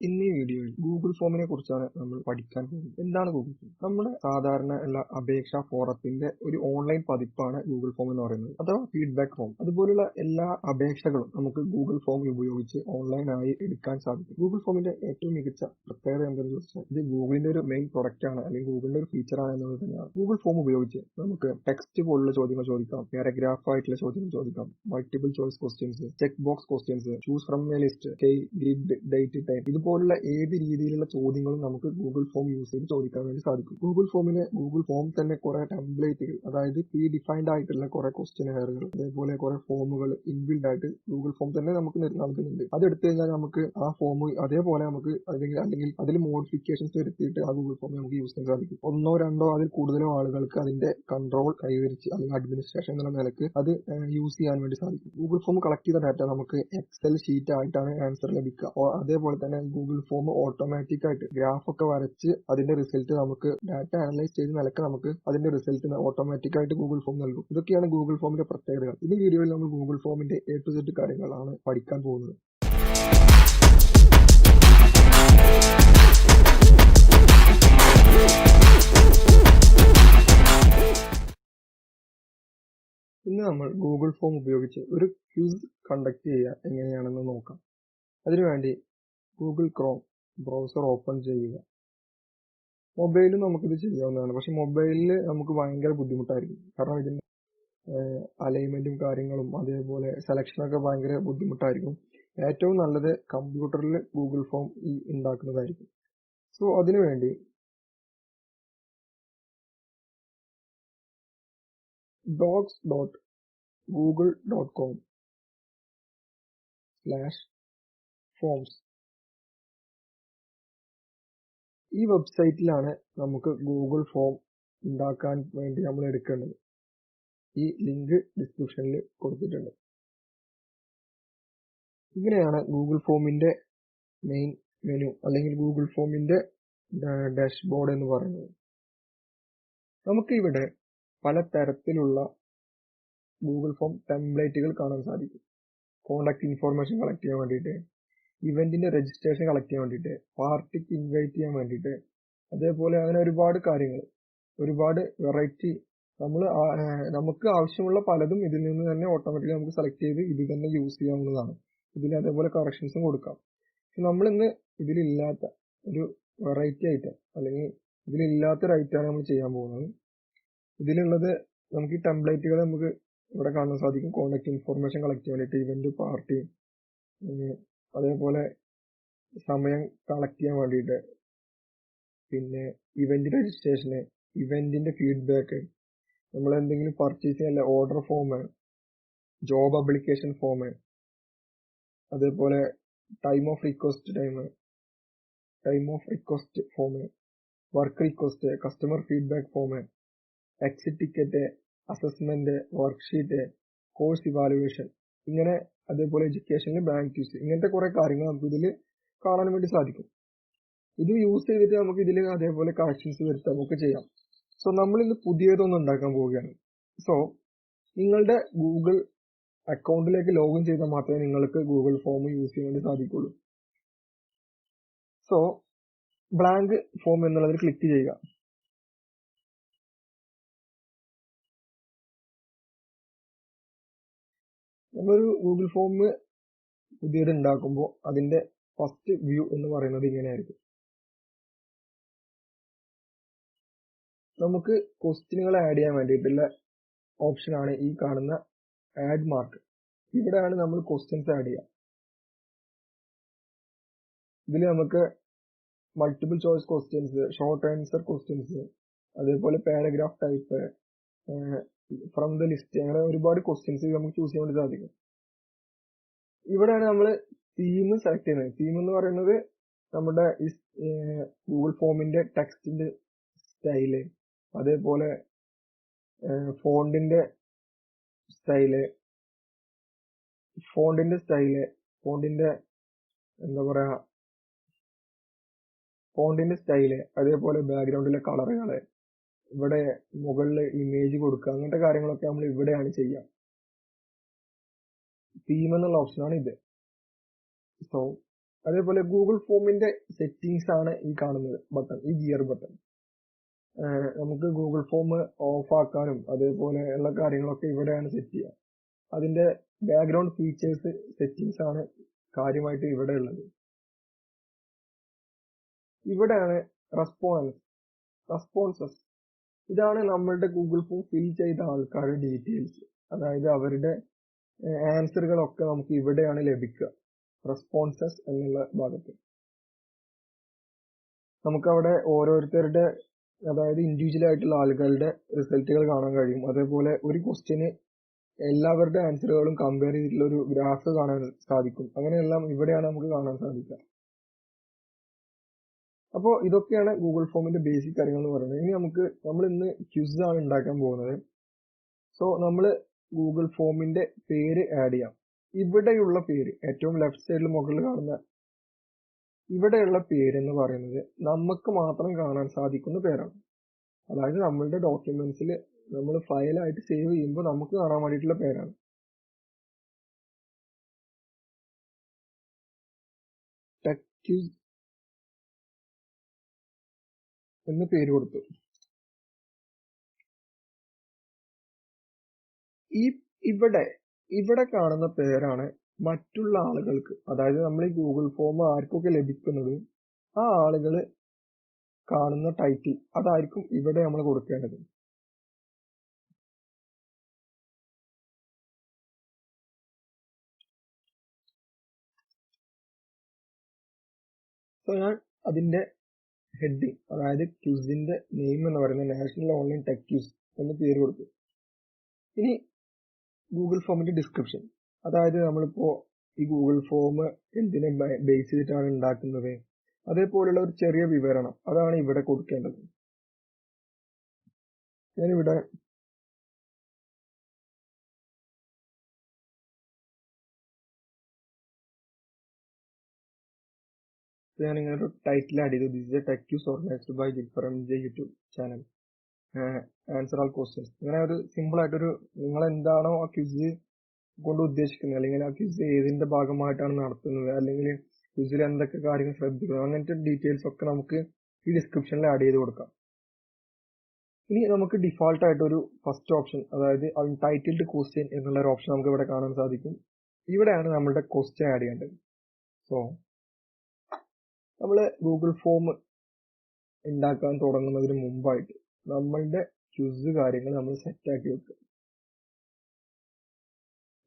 ഇന്ന് ഈ വീഡിയോയിൽ ഗൂഗിൾ ഫോമിനെ കുറിച്ചാണ് നമ്മൾ പഠിക്കാൻ പോകുന്നത്. എന്താണ് ഗൂഗിൾ ഫോം? നമ്മുടെ സാധാരണ ഉള്ള അപേക്ഷാ ഫോറത്തിന്റെ ഒരു ഓൺലൈൻ പതിപ്പാണ് ഗൂഗിൾ ഫോം എന്ന് പറയുന്നത്, അഥവാ ഫീഡ്ബാക്ക് ഫോം. അതുപോലുള്ള എല്ലാ അപേക്ഷകളും നമുക്ക് ഗൂഗിൾ ഫോം ഉപയോഗിച്ച് ഓൺലൈനായി എടുക്കാൻ സാധിക്കും. ഗൂഗിൾ ഫോമിന്റെ ഏറ്റവും മികച്ച പ്രത്യേകത എന്താണെന്ന് ചോദിച്ചാൽ ഇത് ഗൂഗിളിന്റെ ഒരു മെയിൻ പ്രൊഡക്റ്റ് ആണ്, അല്ലെങ്കിൽ ഗൂഗിളിന്റെ ഒരു ഫീച്ചർ ആണ് എന്നുള്ളത് തന്നെയാണ്. ഗൂഗിൾ ഫോം ഉപയോഗിച്ച് നമുക്ക് ടെക്സ്റ്റ് പോലുള്ള ചോദ്യങ്ങൾ ചോദിക്കാം, പാരഗ്രാഫ് ആയിട്ടുള്ള ചോദ്യങ്ങൾ ചോദിക്കാം, multiple choice questions, check box questions, choose from A list, grid, date, time, ഇതുപോലുള്ള ഏത് രീതിയിലുള്ള ചോദ്യങ്ങളും നമുക്ക് ഗൂഗിൾ ഫോം യൂസ് ചെയ്ത് ചോദിക്കാൻ വേണ്ടി സാധിക്കും. ഗൂഗിൾ ഫോം തന്നെ കുറെ ടെംപ്ലേറ്റുകൾ, അതായത് പ്രീ ഡിഫൈൻഡ് ആയിട്ടുള്ള കുറെ ക്വസ്റ്റ്യനെയറുകൾ, അതേപോലെ കുറെ ഫോമുകൾ ഇൻബിൽഡ് ആയിട്ട് ഗൂഗിൾ ഫോം തന്നെ നമുക്ക് നൽകുന്നുണ്ട്. അതെടുത്തു കഴിഞ്ഞാൽ നമുക്ക് ആ ഫോം അതേപോലെ നമുക്ക് അല്ലെങ്കിൽ അതിൽ മോഡിഫിക്കേഷൻസ് വരുത്തിയിട്ട് ആ ഗൂഗിൾ ഫോം നമുക്ക് യൂസ് ചെയ്യാൻ സാധിക്കും. ഒന്നോ രണ്ടോ അതിൽ കൂടുതലോ ആളുകൾക്ക് അതിന്റെ കൺട്രോൾ കൈവരിച്ച് അല്ലെങ്കിൽ അഡ്മിനിസ്ട്രേഷൻ എന്നുള്ള നിലക്ക് അത് യൂസ് ചെയ്യാൻ വേണ്ടി സാധിക്കും. ഗൂഗിൾ ഫോം കളക്ട് ചെയ്ത ഡാറ്റ നമുക്ക് എക്സൽ ഷീറ്റ് ആയിട്ടാണ് ആൻസർ ലഭിക്കുക. അതേപോലെ തന്നെ ഗൂഗിൾ ഫോം ഓട്ടോമാറ്റിക് ആയിട്ട് ഗ്രാഫ് ഒക്കെ വരച്ച് അതിന്റെ റിസൾട്ട് നമുക്ക് ഡാറ്റ അനലൈസ് ചെയ്ത് നിലക്ക് നമുക്ക് അതിന്റെ റിസൾട്ട് ഓട്ടോമാറ്റിക് ആയിട്ട് ഗൂഗിൾ ഫോം നൽകും. ഇതൊക്കെയാണ് ഗൂഗിൾ ഫോമിന്റെ പ്രത്യേകതകൾ. ഈ വീഡിയോയിൽ നമ്മൾ ഗൂഗിൾ ഫോമിന്റെ A to Z കാര്യങ്ങളാണ് പഠിക്കാൻ പോകുന്നത്. ഇന്ന് നമ്മൾ ഗൂഗിൾ ഫോം ഉപയോഗിച്ച് ഒരു ക്വിസ് കണ്ടക്ട് ചെയ്യുക എങ്ങനെയാണെന്ന് നോക്കാം. അതിനുവേണ്ടി ഗൂഗിൾ ക്രോം ബ്രൗസർ ഓപ്പൺ ചെയ്യുക. മൊബൈലിൽ നമുക്കിത് ചെയ്യാവുന്നതാണ്, പക്ഷെ മൊബൈലിൽ നമുക്ക് ഭയങ്കര ബുദ്ധിമുട്ടായിരിക്കും. കാരണം ഇതിന്റെ അലൈൻമെന്റും കാര്യങ്ങളും അതേപോലെ സെലക്ഷനൊക്കെ ഭയങ്കര ബുദ്ധിമുട്ടായിരിക്കും. ഏറ്റവും നല്ലത് കമ്പ്യൂട്ടറിൽ ഗൂഗിൾ ഫോം ഉണ്ടാക്കുന്നതായിരിക്കും. സോ അതിനുവേണ്ടി docs.google.com/forms ഈ വെബ്സൈറ്റിലാണ് നമുക്ക് ഗൂഗിൾ ഫോം ഉണ്ടാക്കാൻ വേണ്ടി നമ്മൾ എടുക്കേണ്ടത്. ഈ ലിങ്ക് ഡിസ്ക്രിപ്ഷനിൽ കൊടുത്തിട്ടുണ്ട്. ഇങ്ങനെയാണ് ഗൂഗിൾ ഫോമിന്റെ മെയിൻ മെനു അല്ലെങ്കിൽ ഗൂഗിൾ ഫോമിന്റെ ഡാഷ്ബോർഡ് എന്ന് പറയുന്നത്. നമുക്ക് ഇവിടെ പല തരത്തിലുള്ള ഗൂഗിൾ ഫോം ടെംപ്ലേറ്റുകൾ കാണാൻ സാധിക്കും. കോണ്ടാക്ട് ഇൻഫോർമേഷൻ കളക്ട് ചെയ്യാൻ വേണ്ടിയിട്ട്, ഇവന്റിന്റെ രജിസ്ട്രേഷൻ കളക്ട് ചെയ്യാൻ വേണ്ടിയിട്ട്, പാർട്ടിക്ക് ഇൻവൈറ്റ് ചെയ്യാൻ വേണ്ടിയിട്ട്, അതേപോലെ അങ്ങനെ ഒരുപാട് കാര്യങ്ങൾ, ഒരുപാട് വെറൈറ്റി നമുക്ക് ആവശ്യമുള്ള പലതും ഇതിൽ നിന്ന് തന്നെ ഓട്ടോമാറ്റിക്കലി നമുക്ക് സെലക്ട് ചെയ്ത് ഇത് തന്നെ യൂസ് ചെയ്യാവുന്നതാണ്. ഇതിൽ അതേപോലെ കറക്ഷൻസും കൊടുക്കാം. പക്ഷെ നമ്മളിന്ന് ഇതിലില്ലാത്ത ഒരു വെറൈറ്റി ഐറ്റം അല്ലെങ്കിൽ ഇതിലില്ലാത്തൊരു ഐറ്റമാണ് നമ്മൾ ചെയ്യാൻ പോകുന്നത്. ഇതിലുള്ളത് നമുക്ക് ഈ ടെംപ്ലേറ്റുകൾ നമുക്ക് ഇവിടെ കാണാൻ സാധിക്കും. കോണ്ടാക്ട് ഇൻഫോർമേഷൻ കളക്ട് ചെയ്യാൻ വേണ്ടിയിട്ട്, ഇവന്റ്, പാർട്ടി, അതേപോലെ സമയം കളക്ട് ചെയ്യാൻ വേണ്ടിയിട്ട്, പിന്നെ ഇവന്റ് രജിസ്ട്രേഷന്, ഇവന്റിന്റെ ഫീഡ്ബാക്ക്, നമ്മൾ എന്തെങ്കിലും പർച്ചേസ് ചെയ്യാൻ order form, job application form, അതേപോലെ time off request form, work request, customer feedback form, exit ticket, assessment, worksheet, course evaluation, ഇങ്ങനെ അതേപോലെ എഡ്യൂക്കേഷനിൽ ബാങ്ക് ക്യൂസ്, ഇങ്ങനത്തെ കുറെ കാര്യങ്ങൾ നമുക്ക് ഇതിൽ കാണാൻ വേണ്ടി സാധിക്കും. ഇത് യൂസ് ചെയ്തിട്ട് നമുക്ക് ഇതിൽ അതേപോലെ കറക്ഷൻസ് വരുത്താം, നമുക്ക് ചെയ്യാം. സോ നമ്മൾ ഇന്ന് പുതിയതൊന്നും ഉണ്ടാക്കാൻ പോവുകയാണ്. സോ നിങ്ങളുടെ ഗൂഗിൾ അക്കൗണ്ടിലേക്ക് ലോഗിൻ ചെയ്താൽ മാത്രമേ നിങ്ങൾക്ക് ഗൂഗിൾ ഫോം യൂസ് ചെയ്യാൻ വേണ്ടി സാധിക്കുള്ളൂ. സോ ബ്ലാങ്ക് ഫോം എന്നുള്ളതിൽ ക്ലിക്ക് ചെയ്യുക. നമ്മളൊരു ഗൂഗിൾ ഫോം പുതിയത് ഉണ്ടാക്കുമ്പോൾ അതിന്റെ ഫസ്റ്റ് വ്യൂ എന്ന് പറയുന്നത് ഇങ്ങനെയായിരിക്കും. നമുക്ക് ക്വസ്റ്റ്യനുകൾ ആഡ് ചെയ്യാൻ വേണ്ടിയിട്ടുള്ള ഓപ്ഷനാണ് ഈ കാണുന്ന ആഡ് മാർക്ക്. ഇവിടെയാണ് നമ്മൾ ക്വസ്റ്റ്യൻസ് ആഡ് ചെയ്യുക. ഇതിൽ നമുക്ക് multiple choice questions, short answer questions, അതേപോലെ paragraph type, from the list, അങ്ങനെ ഒരുപാട് ക്വസ്റ്റ്യൻസ് നമുക്ക് ചൂസ് ചെയ്യാൻ വേണ്ടി സാധിക്കും. ഇവിടെയാണ് നമ്മൾ തീം സെലക്ട് ചെയ്യുന്നത്. തീം എന്ന് പറയുന്നത് നമ്മുടെ ഗൂഗിൾ ഫോമിന്റെ ടെക്സ്റ്റിന്റെ സ്റ്റൈല്, അതേപോലെ ഫോണ്ടിന്റെ സ്റ്റൈല്, അതേപോലെ ബാക്ക്ഗ്രൗണ്ടിലെ കളറുകള്, ഇവിടെ മുകളിൽ ഇമേജ് കൊടുക്കുക, അങ്ങനത്തെ കാര്യങ്ങളൊക്കെ നമ്മൾ ഇവിടെയാണ് ചെയ്യുക. തീം എന്നുള്ള ഓപ്ഷനാണ് ഇത്. സോ അതേപോലെ ഗൂഗിൾ ഫോമിന്റെ സെറ്റിംഗ്സ് ആണ് ഈ കാണുന്നത് ബട്ടൺ, ഈ ഗിയർ ബട്ടൺ. നമുക്ക് ഗൂഗിൾ ഫോം ഓഫ് ആക്കാനും അതേപോലെ ഉള്ള കാര്യങ്ങളൊക്കെ ഇവിടെയാണ് സെറ്റ് ചെയ്യുക. അതിന്റെ ബാക്ക്ഗ്രൗണ്ട് ഫീച്ചേഴ്സ് സെറ്റിംഗ്സ് ആണ് കാര്യമായിട്ട് ഇവിടെ ഉള്ളത്. ഇവിടെയാണ് റെസ്പോൺസസ്. ഇതാണ് നമ്മളുടെ ഗൂഗിൾ ഫോം ഫിൽ ചെയ്ത ആൾക്കാരുടെ ഡീറ്റെയിൽസ്. അതായത് അവരുടെ ആൻസറുകളൊക്കെ നമുക്ക് ഇവിടെയാണ് ലഭിക്കുക, റെസ്പോൺസസ് എന്നുള്ള ഭാഗത്ത്. നമുക്കവിടെ ഓരോരുത്തരുടെ, അതായത് ഇൻഡിവിജ്വൽ ആയിട്ടുള്ള ആളുകളുടെ റിസൾട്ടുകൾ കാണാൻ കഴിയും. അതേപോലെ ഒരു ക്വസ്റ്റ്യന് എല്ലാവരുടെ ആൻസറുകളും കമ്പയർ ചെയ്തിട്ടുള്ള ഒരു ഗ്രാഫ് കാണാൻ സാധിക്കും. അങ്ങനെയെല്ലാം ഇവിടെയാണ് നമുക്ക് കാണാൻ സാധിക്കുക. അപ്പോൾ ഇതൊക്കെയാണ് ഗൂഗിൾ ഫോമിന്റെ ബേസിക് കാര്യങ്ങൾ എന്ന് പറയുന്നത്. ഇനി നമ്മൾ ഇന്ന് ക്വിസ് ആണ് ഉണ്ടാക്കാൻ പോകുന്നത്. സോ നമ്മൾ ഗൂഗിൾ ഫോമിന്റെ പേര് ആഡ് ചെയ്യാം. ഇവിടെയുള്ള പേര്, ഏറ്റവും ലെഫ്റ്റ് സൈഡിൽ മുകളിൽ കാണുന്ന ഇവിടെയുള്ള പേര് എന്ന് പറയുന്നത് നമുക്ക് മാത്രം കാണാൻ സാധിക്കുന്ന പേരാണ്. അതായത് നമ്മളുടെ ഡോക്യുമെന്റ്സിൽ നമ്മൾ ഫയലായിട്ട് സേവ് ചെയ്യുമ്പോൾ നമുക്ക് കാണാൻ വേണ്ടിയിട്ടുള്ള പേരാണ്. ടെക് ക്വിസ് എന്ന് പേര് കൊടുത്തു. ഇവിടെ കാണുന്ന പേരാണ് മറ്റുള്ള ആളുകൾക്ക്, അതായത് നമ്മൾ ഈ ഗൂഗിൾ ഫോം ആർക്കൊക്കെ ലഭിക്കുന്നത് ആ ആളുകൾ കാണുന്ന ടൈറ്റിൽ, അതായിരിക്കും ഇവിടെ നമ്മൾ കൊടുക്കേണ്ടത്. സോ ഞാൻ അതിന്റെ ഹെഡിങ്, അതായത് ക്വിസിന്റെ നെയിം എന്ന് പറയുന്നത് നാഷണൽ ഓൺലൈൻ ടെക് ക്വിസ് എന്ന് പേര് കൊടുത്തു. ഇനി ഗൂഗിൾ ഫോമിന്റെ ഡിസ്ക്രിപ്ഷൻ, അതായത് നമ്മളിപ്പോ ഈ ഗൂഗിൾ ഫോം എന്തിനെ ബേസ് ചെയ്തിട്ടാണ് ഉണ്ടാക്കുന്നത്, അതേപോലുള്ള ഒരു ചെറിയ വിവരണം, അതാണ് ഇവിടെ കൊടുക്കേണ്ടത്. ഞാനിവിടെ ഞാനിങ്ങനെ ഒരു ടൈറ്റിൽ ആഡ് ചെയ്തു. This is a tech quiz organised by ജിൽഫറിന്റെ YouTube channel, answer all questions. ഇങ്ങനെ ഒരു സിമ്പിൾ ആയിട്ടൊരു, നിങ്ങൾ എന്താണോ ആ ക്വിസ് കൊണ്ട് ഉദ്ദേശിക്കുന്നത്, അല്ലെങ്കിൽ ആ ക്വിസ് ഏതിന്റെ ഭാഗമായിട്ടാണ് നടത്തുന്നത്, അല്ലെങ്കിൽ ക്വിസിൽ എന്തൊക്കെ കാര്യങ്ങൾ ശ്രദ്ധിക്കണം, അങ്ങനത്തെ ഡീറ്റെയിൽസ് ഒക്കെ നമുക്ക് ഈ ഡിസ്ക്രിപ്ഷനിൽ ആഡ് ചെയ്ത് കൊടുക്കാം. ഇനി നമുക്ക് ഡിഫോൾട്ട് ആയിട്ട് ഒരു ഫസ്റ്റ് ഓപ്ഷൻ, അതായത് അൺടൈറ്റിൽഡ് ക്വസ്റ്റ്യൻ എന്നുള്ള ഒരു ഓപ്ഷൻ നമുക്ക് ഇവിടെ കാണാൻ സാധിക്കും. ഇവിടെയാണ് നമ്മളുടെ ക്വസ്റ്റ്യൻ ആഡ് ചെയ്യേണ്ടത്. സോ നമ്മൾ ഗൂഗിൾ ഫോം ഉണ്ടാക്കാൻ തുടങ്ങുന്നതിന് മുമ്പായിട്ട് നമ്മളുടെ ക്വിസ് കാര്യങ്ങൾ നമ്മൾ സെറ്റാക്കി വെക്കുക.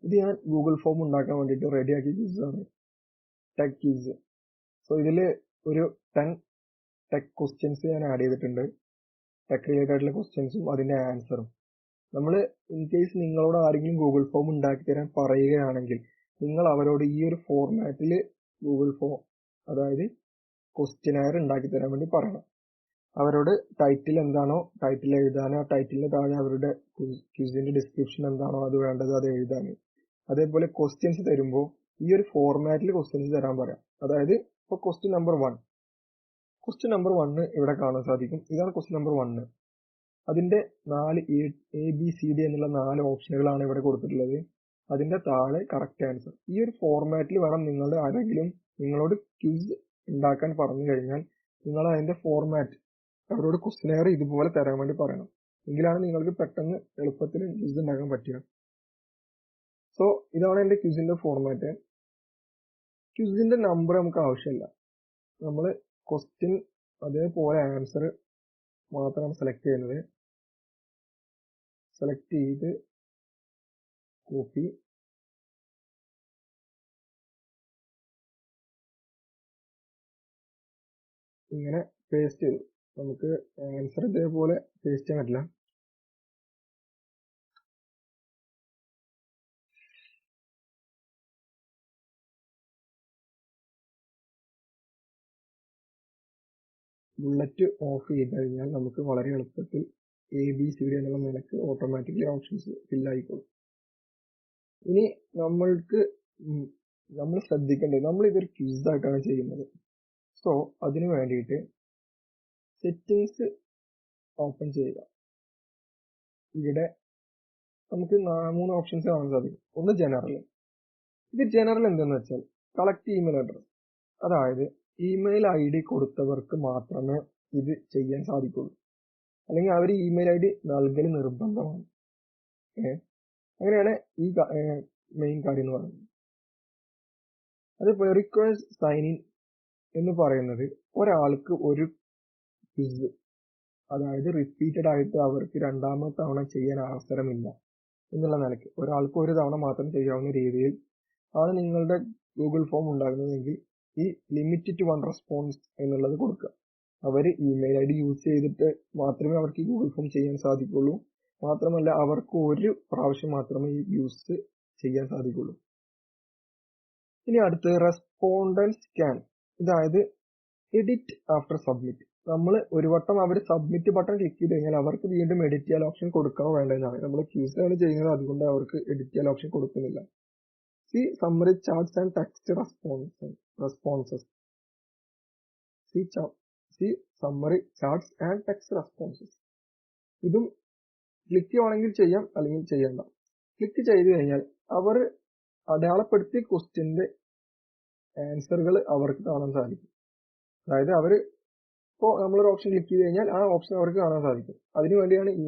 ഇത് ഞാൻ ഗൂഗിൾ ഫോം ഉണ്ടാക്കാൻ വേണ്ടിയിട്ട് റെഡിയാക്കിയ ക്വിസാണ്, ടെക് ക്വിസ്. സോ ഇതിൽ ഒരു 10 ടെക് ക്വസ്റ്റ്യൻസ് ഞാൻ ആഡ് ചെയ്തിട്ടുണ്ട്. ടെക് റിലേറ്റഡ് ആയിട്ടുള്ള ക്വസ്റ്റ്യൻസും അതിന്റെ ആൻസറും. നമ്മൾ ഇൻ കേസ് നിങ്ങളോട് ആരെങ്കിലും ഗൂഗിൾ ഫോം ഉണ്ടാക്കി തരാൻ പറയുകയാണെങ്കിൽ നിങ്ങൾ അവരോട് ഈ ഒരു ഫോർമാറ്റിൽ ഗൂഗിൾ ഫോം, അതായത് ക്വസ്റ്റ്യനയർ ഉണ്ടാക്കി തരാൻ വേണ്ടി പറയണം. അവരോട് ടൈറ്റിൽ എന്താണോ ടൈറ്റിൽ എഴുതാൻ, ആ ടൈറ്റിലിന് താഴെ അവരുടെ ക്വിസിന്റെ ഡിസ്ക്രിപ്ഷൻ എന്താണോ അത് വേണ്ടത് അത് എഴുതാൻ. അതേപോലെ ക്വസ്റ്റ്യൻസ് തരുമ്പോൾ ഈ ഒരു ഫോർമാറ്റിൽ ക്വസ്റ്റ്യൻസ് തരാൻ പറയാം. അതായത് ഇപ്പോൾ ക്വസ്റ്റ്യൻ നമ്പർ 1 ഇവിടെ കാണാൻ സാധിക്കും. ഇതാണ് ക്വസ്റ്റ്യൻ നമ്പർ 1. അതിന്റെ 4 ABCD എന്നുള്ള 4 ഓപ്ഷനുകളാണ് ഇവിടെ കൊടുത്തിട്ടുള്ളത്. അതിന്റെ താഴെ കറക്റ്റ് ആൻസർ. ഈ ഒരു ഫോർമാറ്റിൽ വേണം നിങ്ങളുടെ ആരെങ്കിലും നിങ്ങളോട് ക്വിസ് ഉണ്ടാക്കാൻ പറഞ്ഞു കഴിഞ്ഞാൽ നിങ്ങൾ അതിന്റെ ഫോർമാറ്റ് അവരോട് ക്വസ്റ്റ്യനെയർ ഇതുപോലെ തരാൻ വേണ്ടി പറയണം. എങ്കിലാണ് നിങ്ങൾക്ക് പെട്ടെന്ന് എളുപ്പത്തിൽ ക്വിസ് ഉണ്ടാക്കാൻ പറ്റുക. സോ ഇതാണ് എന്റെ ക്വിസിന്റെ ഫോർമാറ്റ്. ക്വിസിന്റെ നമ്പർ നമുക്ക് ആവശ്യമില്ല. നമ്മൾ ക്വസ്റ്റ്യൻ അതേപോലെ ആൻസർ മാത്രമാണ് സെലക്ട് ചെയ്യുന്നത്. സെലക്ട് ചെയ്ത് കോപ്പി, ഇങ്ങനെ പേസ്റ്റ് ചെയ്തു. നമുക്ക് ആൻസർ ഇതേപോലെ പേസ്റ്റ് ചെയ്യാൻ പറ്റില്ല. ബുള്ളറ്റ് ഓഫ് ചെയ്ത് കഴിഞ്ഞാൽ നമുക്ക് വളരെ എളുപ്പത്തിൽ ABCD എന്നുള്ള നിലക്ക് ഓട്ടോമാറ്റിക്കലി ഓപ്ഷൻസ് ഫില്ലായിക്കോളും. ഇനി നമ്മൾ ശ്രദ്ധിക്കേണ്ടത്, നമ്മൾ ഇതൊരു ക്വിസ് ആയിട്ടാണ് ചെയ്യുന്നത്. സോ അതിനു വേണ്ടിയിട്ട് സെറ്റിംഗ്സ് ഓപ്പൺ ചെയ്യുക. ഇവിടെ നമുക്ക് 3 ഓപ്ഷൻസ് കാണാൻ സാധിക്കും. ഒന്ന് ജനറൽ. ഇത് ജനറൽ എന്തെന്ന് വെച്ചാൽ കളക്ട് ഇമെയിൽ അഡ്രസ്, അതായത് ഇമെയിൽ ഐ ഡി കൊടുത്തവർക്ക് മാത്രമേ ഇത് ചെയ്യാൻ സാധിക്കുള്ളൂ, അല്ലെങ്കിൽ അവർ ഇമെയിൽ ഐ ഡി നൽകൽ നിർബന്ധമാണ്. അങ്ങനെയാണ് ഈ മെയിൻ കാര്യം എന്ന് പറയുന്നത്. അത് റിക്വസ്റ്റ് സൈൻ ഇൻ എന്ന് പറയുന്നത് ഒരാൾക്ക് ഒരു ക്വിസ്, അതായത് റിപ്പീറ്റഡ് ആയിട്ട് അവർക്ക് രണ്ടാമത്തെ തവണ ചെയ്യാൻ അവസരമില്ല എന്നുള്ള നിലയ്ക്ക് ഒരാൾക്ക് ഒരു തവണ മാത്രം ചെയ്യാവുന്ന രീതിയിൽ ആണ് നിങ്ങളുടെ ഗൂഗിൾ ഫോം ഉണ്ടാകുന്നതെങ്കിൽ ഈ ലിമിറ്റ് ടു 1 റെസ്പോൺസ് എന്നുള്ളത് കൊടുക്കുക. അവർ ഇമെയിൽ ഐ ഡി യൂസ് ചെയ്തിട്ട് മാത്രമേ അവർക്ക് ഈ ഗൂഗിൾ ഫോം ചെയ്യാൻ സാധിക്കുള്ളൂ. മാത്രമല്ല അവർക്ക് ഒരു പ്രാവശ്യം മാത്രമേ ഈ യൂസ് ചെയ്യാൻ സാധിക്കുള്ളൂ. ഇനി അടുത്ത് റെസ്പോണ്ടൻസ് സ്കാൻ, അതായത് എഡിറ്റ് ആഫ്റ്റർ സബ്മിറ്റ്. നമ്മൾ ഒരു വട്ടം അവർ സബ്മിറ്റ് ബട്ടൺ ക്ലിക്ക് ചെയ്ത് കഴിഞ്ഞാൽ അവർക്ക് വീണ്ടും എഡിറ്റ് ചെയ്യാൻ ഓപ്ഷൻ കൊടുക്കണോ വേണ്ടതെന്നാണ്. നമ്മൾ ക്യൂസാണ് ചെയ്യുന്നത്, അതുകൊണ്ട് അവർക്ക് എഡിറ്റ് ചെയ്യാൻ ഓപ്ഷൻ കൊടുക്കുന്നില്ല. See summary charts and text responses. See summary charts and text responses. ഇതും ക്ലിക്ക് ചെയ്യുവാണെങ്കിൽ ചെയ്യാം, അല്ലെങ്കിൽ ചെയ്യണ്ട. ക്ലിക്ക് ചെയ്ത് കഴിഞ്ഞാൽ അവർ അടയാളപ്പെടുത്തിയ ക്വസ്റ്റ്യന്റെ ആൻസറുകൾ അവർക്ക് കാണാൻ സാധിക്കും. അതായത് അവർ ഇപ്പോൾ നമ്മളൊരു ഓപ്ഷൻ ക്ലിക്ക് ചെയ്ത് കഴിഞ്ഞാൽ ആ ഓപ്ഷൻ അവർക്ക് കാണാൻ സാധിക്കും. അതിനു വേണ്ടിയാണ് ഈ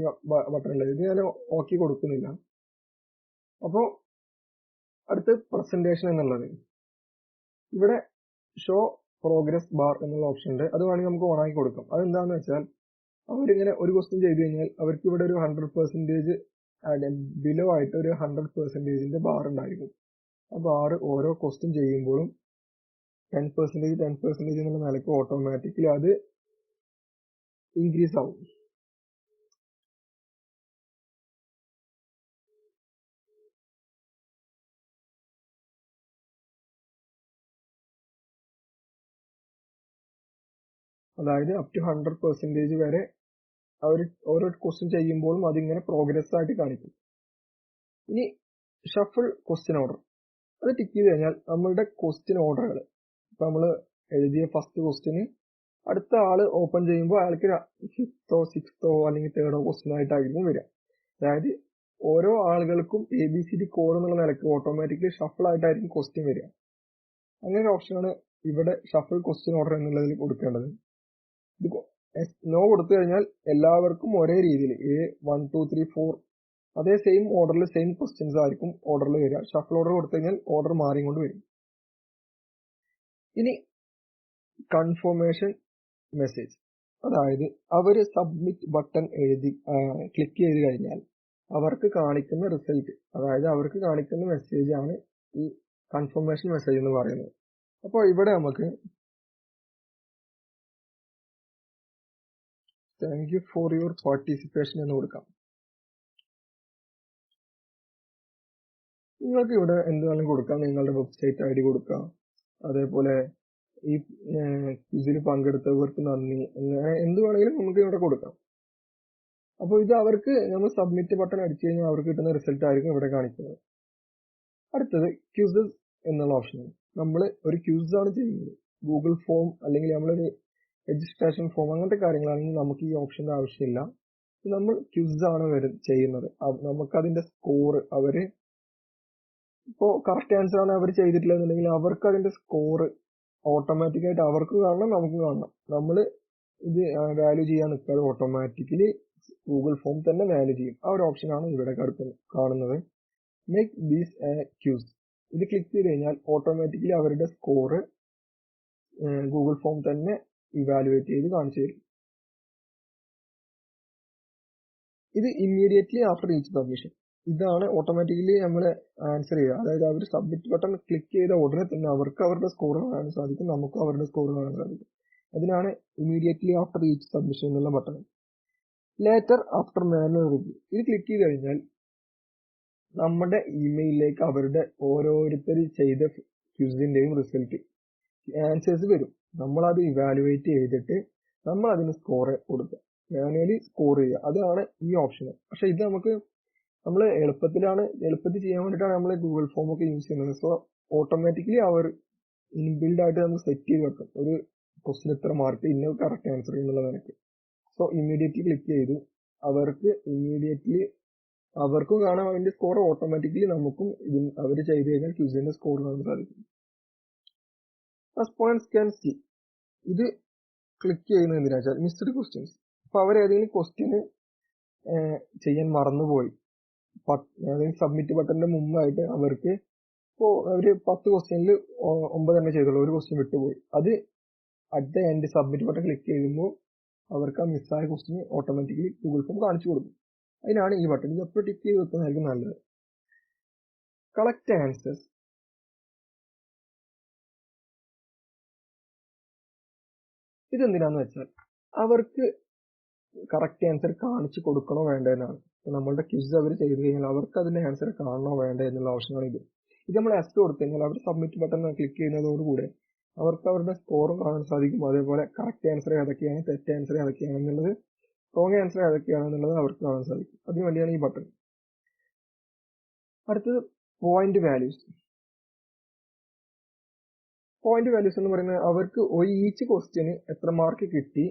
ബട്ടൺ ഉള്ളത്. ഇത് ഞാൻ ഓക്കെ കൊടുക്കുന്നില്ല. അപ്പോൾ അടുത്ത് പ്രസന്റേഷൻ എന്നുള്ളത്, ഇവിടെ ഷോ പ്രോഗ്രസ് ബാർ എന്നുള്ള ഓപ്ഷൻ ഉണ്ട്. അത് വേണമെങ്കിൽ നമുക്ക് ഓൺ ആക്കി കൊടുക്കാം. അതെന്താണെന്ന് വെച്ചാൽ അവരിങ്ങനെ ഒരു ക്വസ്റ്റ്യൻ ചെയ്ത് കഴിഞ്ഞാൽ അവർക്ക് ഇവിടെ ഒരു 100% ബിലോ ആയിട്ട് ഒരു 100%ന്റെ ബാർ ഉണ്ടായിരിക്കും. ആ ബാർ ഓരോ ക്വസ്റ്റ്യൻ ചെയ്യുമ്പോഴും 10% എന്നുള്ള നിലയ്ക്ക് ഓട്ടോമാറ്റിക്കലി അത് ഇൻക്രീസ് ആവും. അതായത് അപ് ടു 100% വരെ അവർ ഓരോ ക്വസ്റ്റ്യൻ ചെയ്യുമ്പോഴും അതിങ്ങനെ പ്രോഗ്രസ് ആയിട്ട് കാണിക്കും. ഇനി ഷഫിൾ ക്വസ്റ്റ്യൻ ഓർഡർ, അത് ടിക്ക് ചെയ്ത് കഴിഞ്ഞാൽ നമ്മളുടെ ക്വസ്റ്റ്യൻ ഓർഡറുകൾ, ഇപ്പൊ നമ്മൾ എഴുതിയ ഫസ്റ്റ് ക്വസ്റ്റ്യന് അടുത്ത ആള് ഓപ്പൺ ചെയ്യുമ്പോൾ അയാൾക്ക് 5th, 6th അല്ലെങ്കിൽ 3rd ക്വസ്റ്റ്യൻ ആയിട്ടായിരിക്കും വരിക. അതായത് ഓരോ ആളുകൾക്കും ABCD കോഡ് എന്നുള്ള നിലയ്ക്ക് ഓട്ടോമാറ്റിക്കലി ഷഫിൾ ആയിട്ടായിരിക്കും ക്വസ്റ്റ്യൻ വരിക. അങ്ങനെ ഒരു ഓപ്ഷനാണ് ഇവിടെ ഷഫിൾ ക്വസ്റ്റ്യൻ ഓർഡർ എന്നുള്ളതിൽ കൊടുക്കേണ്ടത്. ഇത് നോ കൊടുത്തു കഴിഞ്ഞാൽ എല്ലാവർക്കും ഒരേ രീതിയിൽ A1 2 3 4 അതേ സെയിം ഓർഡറിൽ സെയിം ക്വസ്റ്റ്യൻസ് ആയിരിക്കും ഓർഡറിൽ വരിക. ഷഫിൾ ഓർഡർ കൊടുത്തു കഴിഞ്ഞാൽ ഓർഡർ മാറിക്കൊണ്ട് വരും. ഇനി കൺഫർമേഷൻ മെസ്സേജ്, അതായത് അവർ സബ്മിറ്റ് ബട്ടൺ ക്ലിക്ക് ചെയ്ത് കഴിഞ്ഞാൽ അവർക്ക് കാണിക്കുന്ന റിസൾട്ട്, അതായത് അവർക്ക് കാണിക്കുന്ന മെസ്സേജ് ആണ് ഈ കൺഫർമേഷൻ മെസ്സേജ് എന്ന് പറയുന്നത്. അപ്പോൾ ഇവിടെ നമുക്ക് thank you for your participation എന്ന് കൊടുക്കാം. നിങ്ങൾക്ക് ഇവിടെ എന്ത് വേണമെങ്കിലും കൊടുക്കാം. നിങ്ങളുടെ വെബ്സൈറ്റ് ID കൊടുക്കാം. അതേപോലെ ഈ ഇതിൽ പങ്കെടുത്തവർക്ക് നന്ദി, അങ്ങനെ എന്ത് വേണമെങ്കിലും നമുക്ക് ഇവിടെ കൊടുക്കാം. അപ്പോൾ ഇത് അവർക്ക് നമ്മൾ സബ്മിറ്റ് ബട്ടൺ അടിച്ചു കഴിഞ്ഞാൽ അവർക്ക് കിട്ടുന്ന റിസൾട്ട് ആയിരിക്കും ഇവിടെ കാണിക്കുന്നത്. അടുത്തത് ക്യൂസസ് എന്നുള്ള ഓപ്ഷനാണ്. നമ്മൾ ഒരു ക്യൂസ് ആണ് ചെയ്യുന്നത്. ഗൂഗിൾ ഫോം അല്ലെങ്കിൽ നമ്മളൊരു രജിസ്ട്രേഷൻ ഫോം അങ്ങനത്തെ കാര്യങ്ങളാണെങ്കിൽ നമുക്ക് ഈ ഓപ്ഷന്റെ ആവശ്യമില്ല. നമ്മൾ ക്യൂസ് ആണ് ചെയ്യുന്നത്. നമുക്കതിന്റെ സ്കോർ അവര് ഇപ്പോൾ കറക്റ്റ് ആൻസർ ആണ് അവർ ചെയ്തിട്ടില്ല എന്നുണ്ടെങ്കിൽ അവർക്ക് അതിന്റെ സ്കോർ ഓട്ടോമാറ്റിക്കായിട്ട് അവർക്ക് കാണണം, നമുക്ക് കാണണം. നമ്മൾ ഇത് വാല്യൂ ചെയ്യാൻ നിൽക്കാതെ ഓട്ടോമാറ്റിക്കലി ഗൂഗിൾ ഫോം തന്നെ വാല്യൂ ചെയ്യും. ആ ഒരു ഓപ്ഷനാണ് ഇവിടെ കാണുന്നത്. Make these quiz. ഇത് ക്ലിക്ക് ചെയ്ത് കഴിഞ്ഞാൽ ഓട്ടോമാറ്റിക്കലി അവരുടെ സ്കോർ ഗൂഗിൾ ഫോം തന്നെ ഇവാലുവേറ്റ് ചെയ്ത് കാണിച്ചു തരും. ഇത് ഇമ്മീഡിയറ്റ്ലി ആഫ്റ്റർ ഈച്ച് സബ്മിഷൻ. ഇതാണ് ഓട്ടോമാറ്റിക്കലി നമ്മൾ ആൻസർ ചെയ്യുക. അതായത് അവർ സബ്മിറ്റ് ബട്ടൺ ക്ലിക്ക് ചെയ്ത ഉടനെ തന്നെ അവർക്ക് അവരുടെ സ്കോർ കാണാൻ സാധിക്കും, നമുക്കും അവരുടെ സ്കോർ കാണാൻ സാധിക്കും. അതിനാണ് ഇമ്മീഡിയറ്റ്ലി ആഫ്റ്റർ ഈച്ച് സബ്മിഷൻ എന്നുള്ള button. Later after manual review, ഇത് ക്ലിക്ക് ചെയ്ത് കഴിഞ്ഞാൽ നമ്മുടെ ഇമെയിലിലേക്ക് അവരുടെ ഓരോരുത്തർ ചെയ്ത ക്വിസിന്റെയും റിസൾട്ട് ആൻസേഴ്സ് വരും. നമ്മളത് ഇവാലുവേറ്റ് ചെയ്തിട്ട് നമ്മൾ അതിന് സ്കോർ കൊടുക്കുക, മാനുവലി സ്കോർ ചെയ്യുക. അതാണ് ഈ ഓപ്ഷൻ. പക്ഷെ ഇത് നമ്മൾ എളുപ്പത്തിൽ ചെയ്യാൻ വേണ്ടിയിട്ടാണ് നമ്മൾ ഗൂഗിൾ ഫോം ഒക്കെ യൂസ് ചെയ്യുന്നത്. സോ ഓട്ടോമാറ്റിക്കലി അവർ ഇൻബിൽഡ് ആയിട്ട് നമുക്ക് സെറ്റ് ചെയ്ത് വെക്കും ഒരു ക്വസ്റ്റ്യൻ ഇത്ര മാർക്ക്, ഇന്ന കറക്റ്റ് ആൻസർ എന്നുള്ള നിലയ്ക്ക്. സോ ഇമ്മീഡിയറ്റ്ലി ക്ലിക്ക് ചെയ്തു, അവർക്കും കാണാം അതിന്റെ സ്കോർ. ഓട്ടോമാറ്റിക്കലി നമുക്കും അവർ ചെയ്ത് കഴിഞ്ഞാൽ ക്വിസിന്റെ സ്കോർ കാണാൻ സാധിക്കും. Respondents can see. ഇത് ക്ലിക്ക് ചെയ്യുന്നത് എന്തിനാ വെച്ചാൽ മിസ്ഡ് ക്വസ്റ്റ്യൻസ്. അപ്പോൾ അവർ ഏതെങ്കിലും ക്വസ്റ്റ്യന് ചെയ്യാൻ മറന്നുപോയി, അതായത് സബ്മിറ്റ് ബട്ടന്റെ മുമ്പായിട്ട് അവർക്ക് ഇപ്പോൾ അവർ 10 ക്വസ്റ്റ്യനിൽ 9 തന്നെ ചെയ്തുള്ളൂ, ഒരു ക്വസ്റ്റ്യൻ വിട്ടുപോയി. അത് at the end submit button click ചെയ്യുമ്പോൾ അവർക്ക് ആ മിസ്സായ ക്വസ്റ്റ്യൻ ഓട്ടോമാറ്റിക്കലി ഗൂഗിൾ ഫോം കാണിച്ചു കൊടുക്കും. അതിനാണ് ഈ ബട്ടൺ. ഇത് എപ്പോൾ ടിക്ക് ചെയ്ത് വെക്കുന്നതായിരിക്കും നല്ലത്. Collect answers. ഇതെന്തിനാന്ന് വെച്ചാൽ അവർക്ക് കറക്റ്റ് ആൻസർ കാണിച്ചു കൊടുക്കണോ വേണ്ട എന്നാണ്. നമ്മളുടെ ക്വിസ് അവർ ചെയ്ത് കഴിഞ്ഞാൽ അവർക്ക് അതിന്റെ ആൻസർ കാണണോ വേണ്ട എന്നുള്ള ഓപ്ഷനാണ് ഇത്. ഇത് നമ്മൾ എസ് കൊടുത്തു കഴിഞ്ഞാൽ അവർ സബ്മിറ്റ് ബട്ടൺ ക്ലിക്ക് ചെയ്യുന്നതോടുകൂടെ അവർക്ക് അവരുടെ സ്കോറും കാണാൻ സാധിക്കും. അതേപോലെ കറക്റ്റ് ആൻസർ ഏതൊക്കെയാണ്, തെറ്റ് ആൻസർ ഏതൊക്കെയാണെന്നുള്ളത്, റോങ് ആൻസർ ഏതൊക്കെയാണെന്നുള്ളത് അവർക്ക് കാണാൻ സാധിക്കും. അതിനു വേണ്ടിയാണ് ഈ ബട്ടൺ. അടുത്തത് പോയിന്റ് വാല്യൂസ്. പോയിന്റ് വാല്യൂസ് എന്ന് പറയുന്നത് അവർക്ക് ഈച്ച് ക്വസ്റ്റ്യന് എത്ര മാർക്ക് കിട്ടി,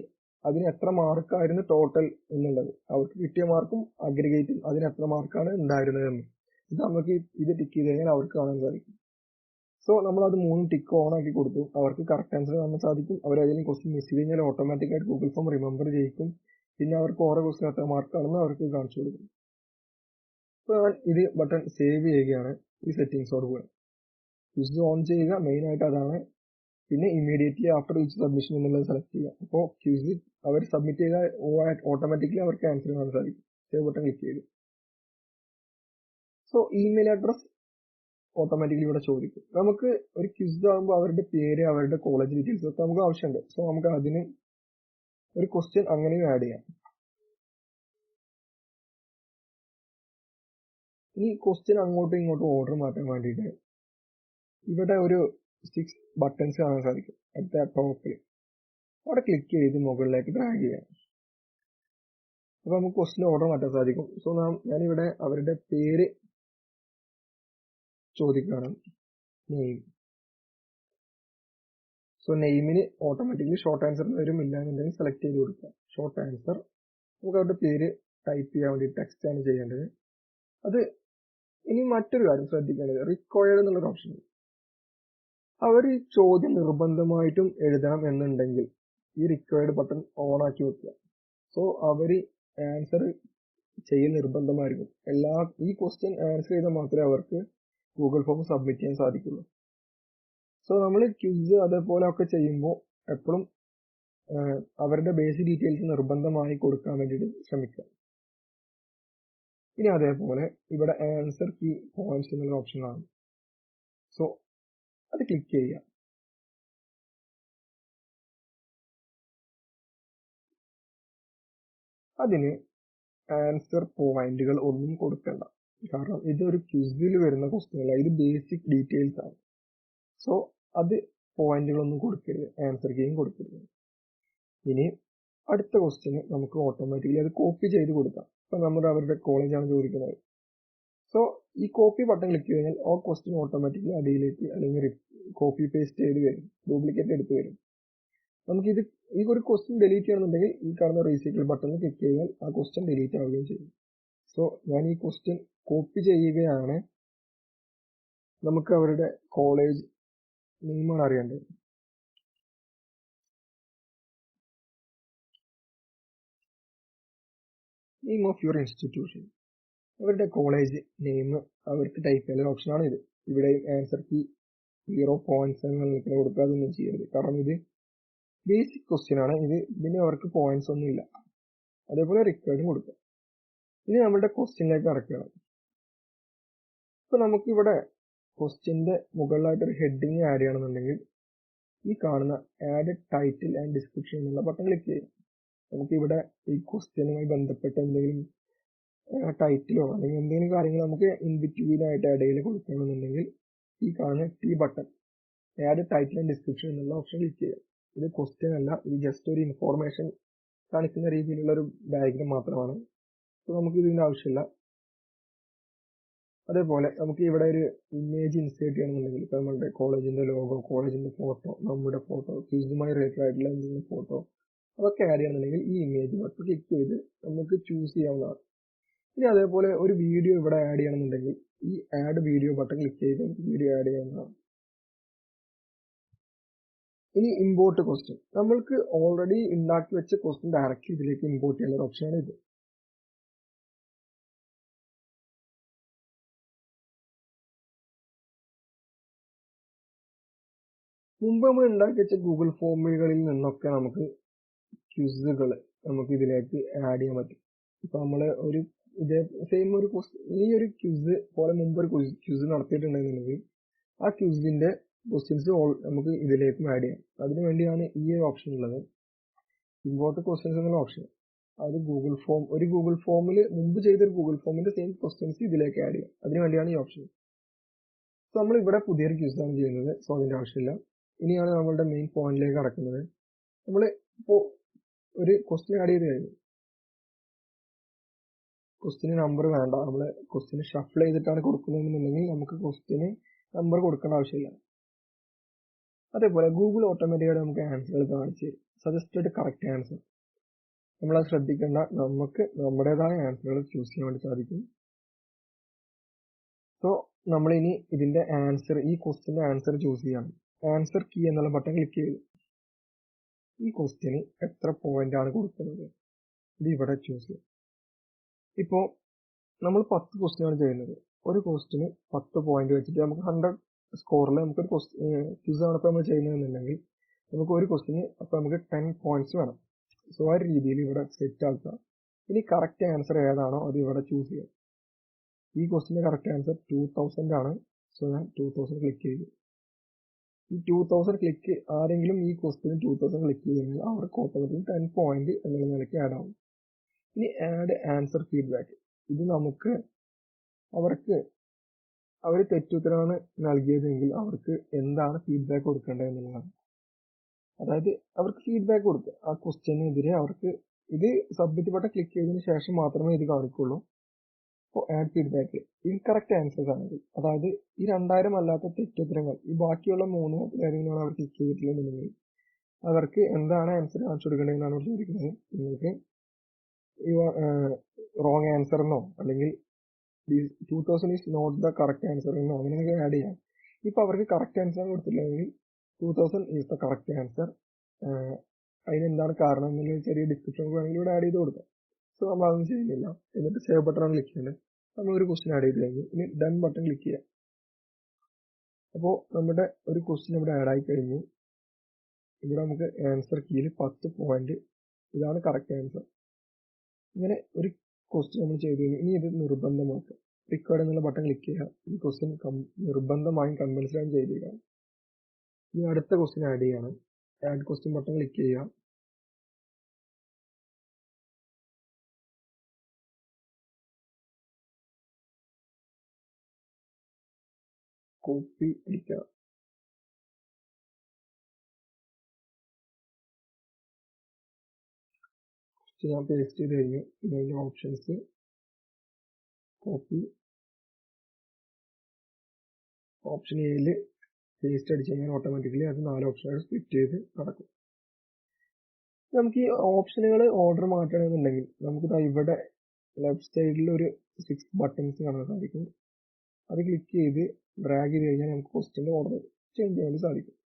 അതിന് എത്ര മാർക്കായിരുന്നു ടോട്ടൽ എന്നുള്ളത്, അവർക്ക് കിട്ടിയ മാർക്കും അഗ്രിഗേറ്റും അതിന് എത്ര മാർക്കാണ് ഉണ്ടായിരുന്നതെന്ന് ഇത് നമുക്ക് ഇത് ടിക്ക് ചെയ്ത് കഴിഞ്ഞാൽ അവർക്ക് കാണാൻ സാധിക്കും. സോ നമ്മൾ അത് 3 ടിക്ക് ഓൺ ആക്കി കൊടുത്തു. അവർക്ക് കറക്റ്റ് ആൻസർ കാണാൻ സാധിക്കും. അവർ ഏതെങ്കിലും ക്വസ്റ്റ്യൻ മിസ് ചെയ്ത് കഴിഞ്ഞാൽ ഓട്ടോമാറ്റിക്കായിട്ട് ഗൂഗിൾ ഫോം റിമെമ്പർ ചെയ്യിക്കും. പിന്നെ അവർക്ക് ഓരോ ക്വസ്റ്റ്യൻ എത്ര മാർക്കാണെന്ന് അവർക്ക് കാണിച്ചു കൊടുക്കും. ഇപ്പോൾ ഞാൻ ഇത് ബട്ടൺ സേവ് ചെയ്യുകയാണ് ഈ സെറ്റിംഗ്സോട് കൂടെ. ക്വിസ് ഓൺ ചെയ്യുക, മെയിൻ ആയിട്ട് അതാണ്. പിന്നെ ഇമ്മീഡിയറ്റ്ലി ആഫ്റ്റർ ഈച്ച് സബ്മിഷൻ എന്നുള്ളത് സെലക്ട് ചെയ്യുക. അപ്പോൾ ക്വിസ് അവർ സബ്മിറ്റ് ചെയ്താൽ ഓട്ടോമാറ്റിക്കലി അവർക്ക് ആൻസർ കാണാൻ സാധിക്കും. സേവ് ബട്ടൺ ക്ലിക്ക് ചെയ്തു. സോ ഇമെയിൽ അഡ്രസ് ഓട്ടോമാറ്റിക്കലി ഇവിടെ ചോദിക്കും. നമുക്ക് ഒരു ക്വിസ് ആകുമ്പോൾ അവരുടെ പേര്, അവരുടെ കോളേജ് ഡീറ്റെയിൽസ് ഒക്കെ നമുക്ക് ആവശ്യമുണ്ട്. സോ നമുക്ക് അതിന് ഒരു ക്വസ്റ്റ്യൻ അങ്ങനെയും ആഡ് ചെയ്യാം. ഈ ക്വസ്റ്റ്യൻ അങ്ങോട്ടും ഇങ്ങോട്ടും ഓർഡർ മാറ്റാൻ വേണ്ടിയിട്ട് ഇവിടെ ഒരു 6 ബട്ടൺസ് കാണാൻ സാധിക്കും അറ്റ് ടോപ്പിൽ. അവിടെ ക്ലിക്ക് ചെയ്ത് മുകളിലേക്ക് ഡ്രാഗ് ചെയ്യാം. അപ്പോൾ നമുക്ക് ക്വസ്റ്റ്യൻ ഓർഡർ മാറ്റാൻ സാധിക്കും. സോ ഞാനിവിടെ അവരുടെ പേര് ചോദിക്കുകയാണ്, നെയിം. സോ നെയിമിന് ഓട്ടോമാറ്റിക്കലി ഷോർട്ട് ആൻസർ വരും. ഇല്ലാന്നുണ്ടെങ്കിൽ സെലക്ട് ചെയ്ത് കൊടുക്കുക ഷോർട്ട് ആൻസർ. നമുക്ക് അവരുടെ പേര് ടൈപ്പ് ചെയ്യാൻ വേണ്ടി ടെക്സ്റ്റ് ആണ് ചെയ്യേണ്ടത്. അത് ഇനി മറ്റൊരു കാര്യം ശ്രദ്ധിക്കേണ്ടത് റിക്വയർഡ് എന്നുള്ളൊരു ഓപ്ഷൻ ഉണ്ട്. അവർ ഈ ചോദ്യം നിർബന്ധമായിട്ടും എഴുതണം എന്നുണ്ടെങ്കിൽ ഈ റിക്വയർഡ് ബട്ടൺ ഓൺ ആക്കി വെക്കുക. സോ അവർ ആൻസർ ചെയ്യൽ നിർബന്ധമായിരിക്കും. ഈ ക്വസ്റ്റ്യൻ ആൻസർ ചെയ്താൽ മാത്രമേ അവർക്ക് ഗൂഗിൾ ഫോം സബ്മിറ്റ് ചെയ്യാൻ സാധിക്കുള്ളൂ. സോ നമ്മൾ ക്വിസ് അതേപോലെ ഒക്കെ ചെയ്യുമ്പോൾ എപ്പോഴും അവരുടെ ബേസിക് ഡീറ്റെയിൽസ് നിർബന്ധമായി കൊടുക്കാൻ വേണ്ടിയിട്ട് ശ്രമിക്കുക. ഇനി അതേപോലെ ഇവിടെ ആൻസർ കീ പോയിന്റ്സ് എന്നുള്ള ഓപ്ഷനാണ്. സോ അത് ക്ലിക്ക് ചെയ്യുക. അതിന് ആൻസർ പോയിന്റുകൾ ഒന്നും കൊടുക്കണ്ട, കാരണം ഇതൊരു ക്വിസിൽ വരുന്ന ക്വസ്റ്റ്യൻ അല്ല, ഇത് ബേസിക് ഡീറ്റെയിൽസ് ആണ്. സോ അത് പോയിന്റുകളൊന്നും കൊടുക്കരുത്, ആൻസർ കീയും കൊടുക്കരുത്. ഇനി അടുത്ത ക്വസ്റ്റ്യന് നമുക്ക് ഓട്ടോമാറ്റിക്കലി അത് കോപ്പി ചെയ്ത് കൊടുക്കാം. ഇപ്പൊ നമ്മുടെ അവരുടെ കോളേജാണ് ചോദിക്കുന്നത്. സോ ഈ കോപ്പി ബട്ടൺ ക്ലിക്ക് കഴിഞ്ഞാൽ ആ ക്വസ്റ്റ്യൻ ഓട്ടോമാറ്റിക്കലി അടിയിലേക്ക് അല്ലെങ്കിൽ കോപ്പി പേസ്റ്റ് ചെയ്ത് വരും, ഡ്യൂപ്ലിക്കേറ്റ് എടുത്ത് വരും. നമുക്കിത് ഈ ഒരു ക്വസ്റ്റ്യൻ ഡിലീറ്റ് ചെയ്യണമെന്നുണ്ടെങ്കിൽ ഈ കാണുന്ന റീസൈക്കിൾ ബട്ടണിൽ ക്ലിക്ക് ചെയ്താൽ ആ ക്വസ്റ്റ്യൻ ഡിലീറ്റ് ആവുകയും ചെയ്യും. സോ ഞാൻ ഈ ക്വസ്റ്റ്യൻ കോപ്പി ചെയ്യുകയാണ്. നമുക്ക് അവരുടെ കോളേജ് നെയിമാണ് അറിയേണ്ടത്. നെയിം ഓഫ് യുവർ ഇൻസ്റ്റിറ്റ്യൂഷൻ, അവരുടെ കോളേജ് നെയിം അവർക്ക് ടൈപ്പ് ചെയ്യാൻ ഓപ്ഷനാണ് ഇത്. ഇവിടെ ആൻസർ കീ 0 പോയിന്റ്സ് എന്ന് കൊടുക്കുക, അതൊന്നും ചെയ്യരുത്, കാരണം ഇത് ബേസിക് ക്വസ്റ്റ്യൻ ആണ്. ഇതിന് അവർക്ക് പോയിന്റ്സ് ഒന്നും ഇല്ല. അതേപോലെ റിക്വയർഡും കൊടുക്കുക. ഇനി നമ്മുടെ ക്വസ്റ്റ്യനിലേക്ക് അടയ്ക്കണം. ഇപ്പൊ നമുക്കിവിടെ ക്വസ്റ്റ്യന്റെ മുകളിലായിട്ട് ഒരു ഹെഡിങ് ആഡ് ചെയ്യണമെന്നുണ്ടെങ്കിൽ ഈ കാണുന്ന ആഡ് ടൈറ്റിൽ ആൻഡ് ഡിസ്ക്രിപ്ഷൻ എന്നുള്ള ബട്ടൺ ക്ലിക്ക് ചെയ്യും. നമുക്കിവിടെ ഈ ക്വസ്റ്റ്യനുമായി ബന്ധപ്പെട്ട എന്തെങ്കിലും ടൈറ്റിലോ അല്ലെങ്കിൽ എന്തെങ്കിലും കാര്യങ്ങൾ നമുക്ക് ഇൻ ബിറ്റ്വീൻ ആയിട്ട് ഇടയിൽ കൊടുക്കണമെന്നുണ്ടെങ്കിൽ ഈ കാണുന്ന T button add title and description എന്നുള്ള ഓപ്ഷൻ ക്ലിക്ക് ചെയ്യാം. ഇത് ക്വസ്റ്റ്യൻ അല്ല, ഇത് ജസ്റ്റ് ഒരു ഇൻഫോർമേഷൻ കാണിക്കുന്ന രീതിയിലുള്ള ഒരു ഡയഗ്രം മാത്രമാണ്. സോ നമുക്ക് ഇതിന്റെ ആവശ്യമില്ല. അതേപോലെ നമുക്ക് ഇവിടെ ഒരു ഇമേജ് ഇൻസേർട്ട് ചെയ്യണമെന്നുണ്ടെങ്കിൽ ഇപ്പൊ നമ്മുടെ കോളേജിന്റെ ലോഗോ, കോളേജിന്റെ ഫോട്ടോ, നമ്മുടെ ഫോട്ടോ, ക്വിസുമായി റിലേറ്റഡ് ആയിട്ടുള്ള എന്തെങ്കിലും ഫോട്ടോ, അതൊക്കെ ആഡ് ചെയ്യണമെന്നുണ്ടെങ്കിൽ ഈ ഇമേജ് ബട്ടൺ ക്ലിക്ക് ചെയ്ത് നമുക്ക് ചൂസ് ചെയ്യാവുന്നതാണ്. ഇനി അതേപോലെ ഒരു വീഡിയോ ഇവിടെ ആഡ് ചെയ്യണമെന്നുണ്ടെങ്കിൽ ഈ ആഡ് വീഡിയോ ബട്ടൺ ക്ലിക്ക് ചെയ്ത് നമുക്ക് വീഡിയോ ആഡ് ചെയ്യാവുന്നതാണ്. ഇനി ഇമ്പോർട്ട് ക്വസ്റ്റ്യൻ. നമ്മൾക്ക് ഓൾറെഡി ഉണ്ടാക്കി വെച്ച ക്വസ്റ്റ്യൻ ഡയറക്റ്റ്ലി ഇതിലേക്ക് ഇമ്പോർട്ട് ചെയ്യാനുള്ള ഒരു ഓപ്ഷനാണ് ഇത്. മുമ്പ് നമ്മൾ ഉണ്ടാക്കി വെച്ച ഗൂഗിൾ ഫോമുകളിൽ നിന്നൊക്കെ നമുക്ക് ക്വിസുകൾ നമുക്ക് ഇതിലേക്ക് ആഡ് ചെയ്യാൻ പറ്റും. ഇപ്പൊ നമ്മള് ഒരു ഇതേ സെയിം ഒരു ഈ ഒരു ക്വിസ് പോലെ മുമ്പ് ഒരു ക്വിസ് നടത്തിയിട്ടുണ്ടെന്നുണ്ടെങ്കിൽ ആ ക്വിസിന്റെ ക്വസ്റ്റ്യൻസ് നമുക്ക് ഇതിലേക്കും ആഡ് ചെയ്യാം. അതിനു വേണ്ടിയാണ് ഈ ഒരു ഓപ്ഷൻ ഉള്ളത്, ഇമ്പോർട്ട് ക്വസ്റ്റ്യൻസ് എന്നുള്ള ഓപ്ഷൻ. അത് ഒരു ഗൂഗിൾ ഫോമിൽ മുമ്പ് ചെയ്തൊരു ഗൂഗിൾ ഫോമിന്റെ സെയിം ക്വസ്റ്റ്യൻസ് ഇതിലേക്ക് ആഡ് ചെയ്യാം. അതിനു വേണ്ടിയാണ് ഈ ഓപ്ഷൻ. സോ നമ്മൾ ഇവിടെ പുതിയൊരു ക്വിസ് ആണ് ചെയ്യുന്നത്, സോ അതിന്റെ ആവശ്യമില്ല. ഇനിയാണ് നമ്മളുടെ മെയിൻ പോയിന്റിലേക്ക് കടക്കുന്നത്. നമ്മൾ ഇപ്പോ ഒരു ക്വസ്റ്റ്യൻ ആഡ് ചെയ്ത് കഴിഞ്ഞു. ക്വസ്റ്റ്യന് നമ്പർ വേണ്ട, നമ്മൾ ക്വസ്റ്റ്യന് ഷഫിൾ ചെയ്തിട്ടാണ് കൊടുക്കുന്നതെന്നുണ്ടെങ്കിൽ നമുക്ക് ക്വസ്റ്റ്യന് നമ്പർ കൊടുക്കേണ്ട ആവശ്യമില്ല. അതേപോലെ ഗൂഗിൾ ഓട്ടോമാറ്റിക്കായിട്ട് നമുക്ക് ആൻസറുകൾ കാണിച്ചു തരും, സജസ്റ്റഡ് കറക്റ്റ് ആൻസർ. നമ്മളത് ശ്രദ്ധിക്കേണ്ട, നമുക്ക് നമ്മുടേതായ ആൻസറുകൾ ചൂസ് ചെയ്യാൻ വേണ്ടി സാധിക്കും. സോ നമ്മളിനി ഇതിന്റെ ആൻസർ, ഈ ക്വസ്റ്റ്യന്റെ ആൻസർ ചൂസ് ചെയ്യണം. ആൻസർ കീ എന്നുള്ള ബട്ടൺ ക്ലിക്ക് ചെയ്തു. ഈ ക്വസ്റ്റ്യന് എത്ര പോയിന്റ് ആണ് കൊടുക്കുന്നത് ഇത് ഇവിടെ ചൂസ് ചെയ്യാം. ഇപ്പോൾ നമ്മൾ 10 ക്വസ്റ്റ്യൻ ആണ് ചെയ്യുന്നത്. ഒരു ക്വസ്റ്റ്യന് 10 പോയിന്റ് വെച്ചിട്ട് നമുക്ക് 100 സ്കോറിൽ നമുക്കൊരു ക്വിസ് ആണ് ഇപ്പോൾ നമ്മൾ ചെയ്യുന്നതെന്നുണ്ടെങ്കിൽ നമുക്ക് ഒരു ക്വസ്റ്റ്യന് അപ്പോൾ നമുക്ക് 10 പോയിന്റ്സ് വേണം. സോ ആ ഒരു രീതിയിൽ ഇവിടെ സെറ്റ് ആക്കുക. ഇനി കറക്റ്റ് ആൻസർ ഏതാണോ അത് ഇവിടെ ചൂസ് ചെയ്യാം. ഈ ക്വസ്റ്റ്യന്റെ കറക്റ്റ് ആൻസർ 2000 ആണ്. സോ ഞാൻ 2000 ക്ലിക്ക് ചെയ്തു. ഈ 2000 ക്ലിക്ക് ആരെങ്കിലും ഈ ക്വസ്റ്റ്യന് 2000 ക്ലിക്ക് ചെയ്യുമെങ്കിൽ അവർക്ക് ഓട്ടോമാറ്റിക് 10 പോയിന്റ് എന്നുള്ള നിലയ്ക്ക് ആഡ് ആവും. ഇനി ആഡ് ആൻസർ ഫീഡ്ബാക്ക്. ഇത് നമുക്ക് അവർ തെറ്റുത്തരമാണ് നൽകിയതെങ്കിൽ അവർക്ക് എന്താണ് ഫീഡ്ബാക്ക് കൊടുക്കേണ്ടത് എന്നുള്ളതാണ്. അതായത് അവർക്ക് ഫീഡ്ബാക്ക് കൊടുക്കുക ആ ക്വസ്റ്റ്യനെതിരെ. അവർക്ക് ഇത് സബ്മിറ്റ് ബട്ടൺ ക്ലിക്ക് ചെയ്തതിന് ശേഷം മാത്രമേ ഇത് കാണിക്കുള്ളൂ. അപ്പോൾ ആഡ് ഫീഡ്ബാക്ക് ഇൻകറക്റ്റ് ആൻസേഴ്സ് ആണെങ്കിൽ, അതായത് ഈ 2000 അല്ലാത്ത തെറ്റുത്തരങ്ങൾ, ഈ ബാക്കിയുള്ള 3 ഏതെങ്കിലുമാണ് അവർ ക്ലിക്ക് ചെയ്തിട്ടുണ്ടെങ്കിൽ അവർക്ക് എന്താണ് ആൻസർ കാണിച്ചു കൊടുക്കേണ്ടതെന്നാണ് അവർ ചോദിക്കുന്നത്. നിങ്ങൾക്ക് റോങ് ആൻസർ എന്നോ അല്ലെങ്കിൽ 2000 is not the correct answer എന്നോ അങ്ങനെയൊക്കെ ആഡ് ചെയ്യാം. ഇപ്പൊ അവർക്ക് കറക്റ്റ് ആൻസർ കൊടുത്തില്ലെങ്കിൽ 2000 ഈസ് ദ കറക്റ്റ് ആൻസർ, അതിനെന്താണ് കാരണം എന്നുള്ള ചെറിയ ഡിസ്ക്രിപ്ഷൻ വേണമെങ്കിൽ ഇവിടെ ആഡ് ചെയ്ത് കൊടുക്കാം. സോ നമ്മൾ അതൊന്നും ചെയ്യുന്നില്ല. എന്നിട്ട് സേവ് ബട്ടൺ ക്ലിക്ക് ചെയ്യുന്നത്. നമ്മൾ ഒരു ക്വസ്റ്റ്യൻ ആഡ് ചെയ്ത് കഴിഞ്ഞു. ഇനി ഡൺ ബട്ടൺ ക്ലിക്ക് ചെയ്യാം. അപ്പോൾ നമ്മുടെ ഒരു ക്വസ്റ്റ്യൻ ഇവിടെ ആഡ് ആയി കഴിഞ്ഞു. ഇവിടെ നമുക്ക് ആൻസർ കീയിൽ 10 പോയിന്റ്, ഇതാണ് കറക്റ്റ് ആൻസർ. ഇങ്ങനെ ഒരു ക്വസ്റ്റ്യൻ നമ്മൾ ചെയ്തു കഴിഞ്ഞു. ഇനി ഇത് നിർബന്ധമാക്കുക. റിക്വയർഡ് എന്നുള്ള ബട്ടൺ ക്ലിക്ക് ചെയ്യുക. ഈ ക്വസ്റ്റ്യൻ നിർബന്ധമായും കമ്പൽസറി ചെയ്തിരിക്കുക. ഇനി അടുത്ത ക്വസ്റ്റ്യൻ ആഡ് ചെയ്യണം. ആഡ് ക്വസ്റ്റ്യൻ ബട്ടൺ ക്ലിക്ക് ചെയ്യുക. കോപ്പി അടിക്കുക. ഞാൻ പേസ്റ്റ് ചെയ്ത് കഴിഞ്ഞു. പിന്നെ അതിന്റെ ഓപ്ഷൻസ് കോപ്പി, ഓപ്ഷൻ എയിൽ പേസ്റ്റ് അടിച്ച് കഴിഞ്ഞാൽ ഓട്ടോമാറ്റിക്കലി അത് 4 ഓപ്ഷനായിട്ട് സ്പ്ലിറ്റ് ചെയ്ത് നടക്കും. നമുക്ക് ഈ ഓപ്ഷനുകൾ ഓർഡർ മാറ്റണമെന്നുണ്ടെങ്കിൽ നമുക്ക് ഇവിടെ ലെഫ്റ്റ് സൈഡിൽ ഒരു 6 ബട്ടൺസ് കാണാൻ സാധിക്കും. അത് ക്ലിക്ക് ചെയ്ത് ഡ്രാഗ് ചെയ്ത് കഴിഞ്ഞാൽ നമുക്ക് ക്വസ്റ്റ്യൻ്റെ ഓർഡർ ചേഞ്ച് ചെയ്യാൻ സാധിക്കും.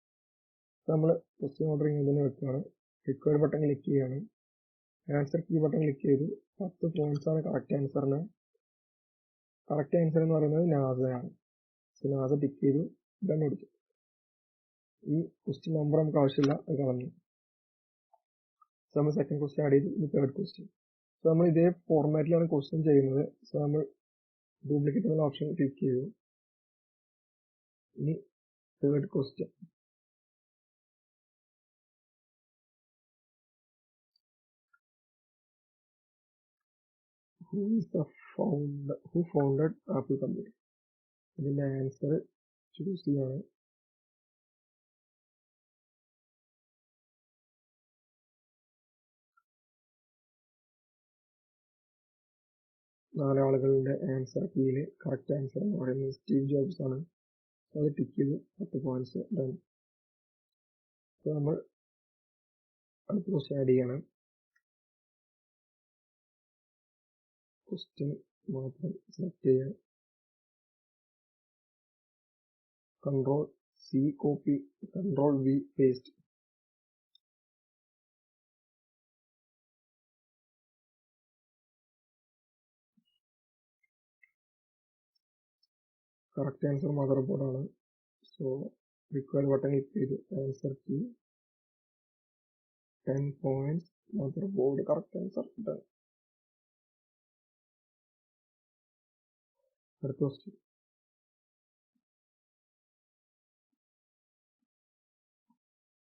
നമ്മൾ ക്വസ്റ്റ്യൻ ഓർഡർ ഇങ്ങനെ തന്നെ വെക്കുകയാണ്. റിക്വയർഡ് ബട്ടൺ ക്ലിക്ക് ചെയ്യാണ്. ആൻസർ കീ ബട്ടൺ ക്ലിക്ക് ചെയ്തു. 10 പോയിന്റ്സ് ആണ് കറക്റ്റ് ആൻസറിന്. കറക്റ്റ് ആൻസർ എന്ന് പറയുന്നത് നാസയാണ്. സോ നാസ ടിക്ക് ചെയ്തു, ഡൺ കൊടുത്തു. ഈ ക്വസ്റ്റ്യൻ നമ്പർ നമുക്ക് ആവശ്യമില്ല, അത് കളഞ്ഞു. സോ നമ്മൾ സെക്കൻഡ് ക്വസ്റ്റ്യൻ ആഡ് ചെയ്തു. ഇനി തേർഡ് ക്വസ്റ്റ്യൻ. സോ നമ്മൾ ഇതേ ഫോർമാറ്റിലാണ് ക്വസ്റ്റ്യൻ ചെയ്യുന്നത്. സോ നമ്മൾ ഡ്യൂപ്ലിക്കേറ്റ് എന്നുള്ള ഓപ്ഷൻ ക്ലിക്ക് ചെയ്തു. ഇനി third question. who founded apple company. ഇതിന്റെ ആൻസർ ചൂസ് ചെയ്യാണ്. നാലാളുകളുടെ ആൻസർ കീഴിൽ കറക്റ്റ് ആൻസർ എന്ന് പറയുന്നത് സ്റ്റീവ് ജോബ്സ് ആണ്. അത് ടിക്ക് ചെയ്ത് 10 പോയിന്റ്സ് ഡൺ. അപ്പോൾ നമ്മൾ അടുത്ത ക്വസ്റ്റ്യൻ ആഡ് ചെയ്യണം. ക്വസ്റ്റ്യൻ മാത്രം സെലക്ട് ചെയ്യാം. Control C copy, control V paste. Correct answer മദർ ബോർഡാണ്. സോ റിക്വയർഡ് ബട്ടൺ ക്ലിക്ക് ചെയ്ത് answer key 10 points motherboard correct answer. അടുത്ത question.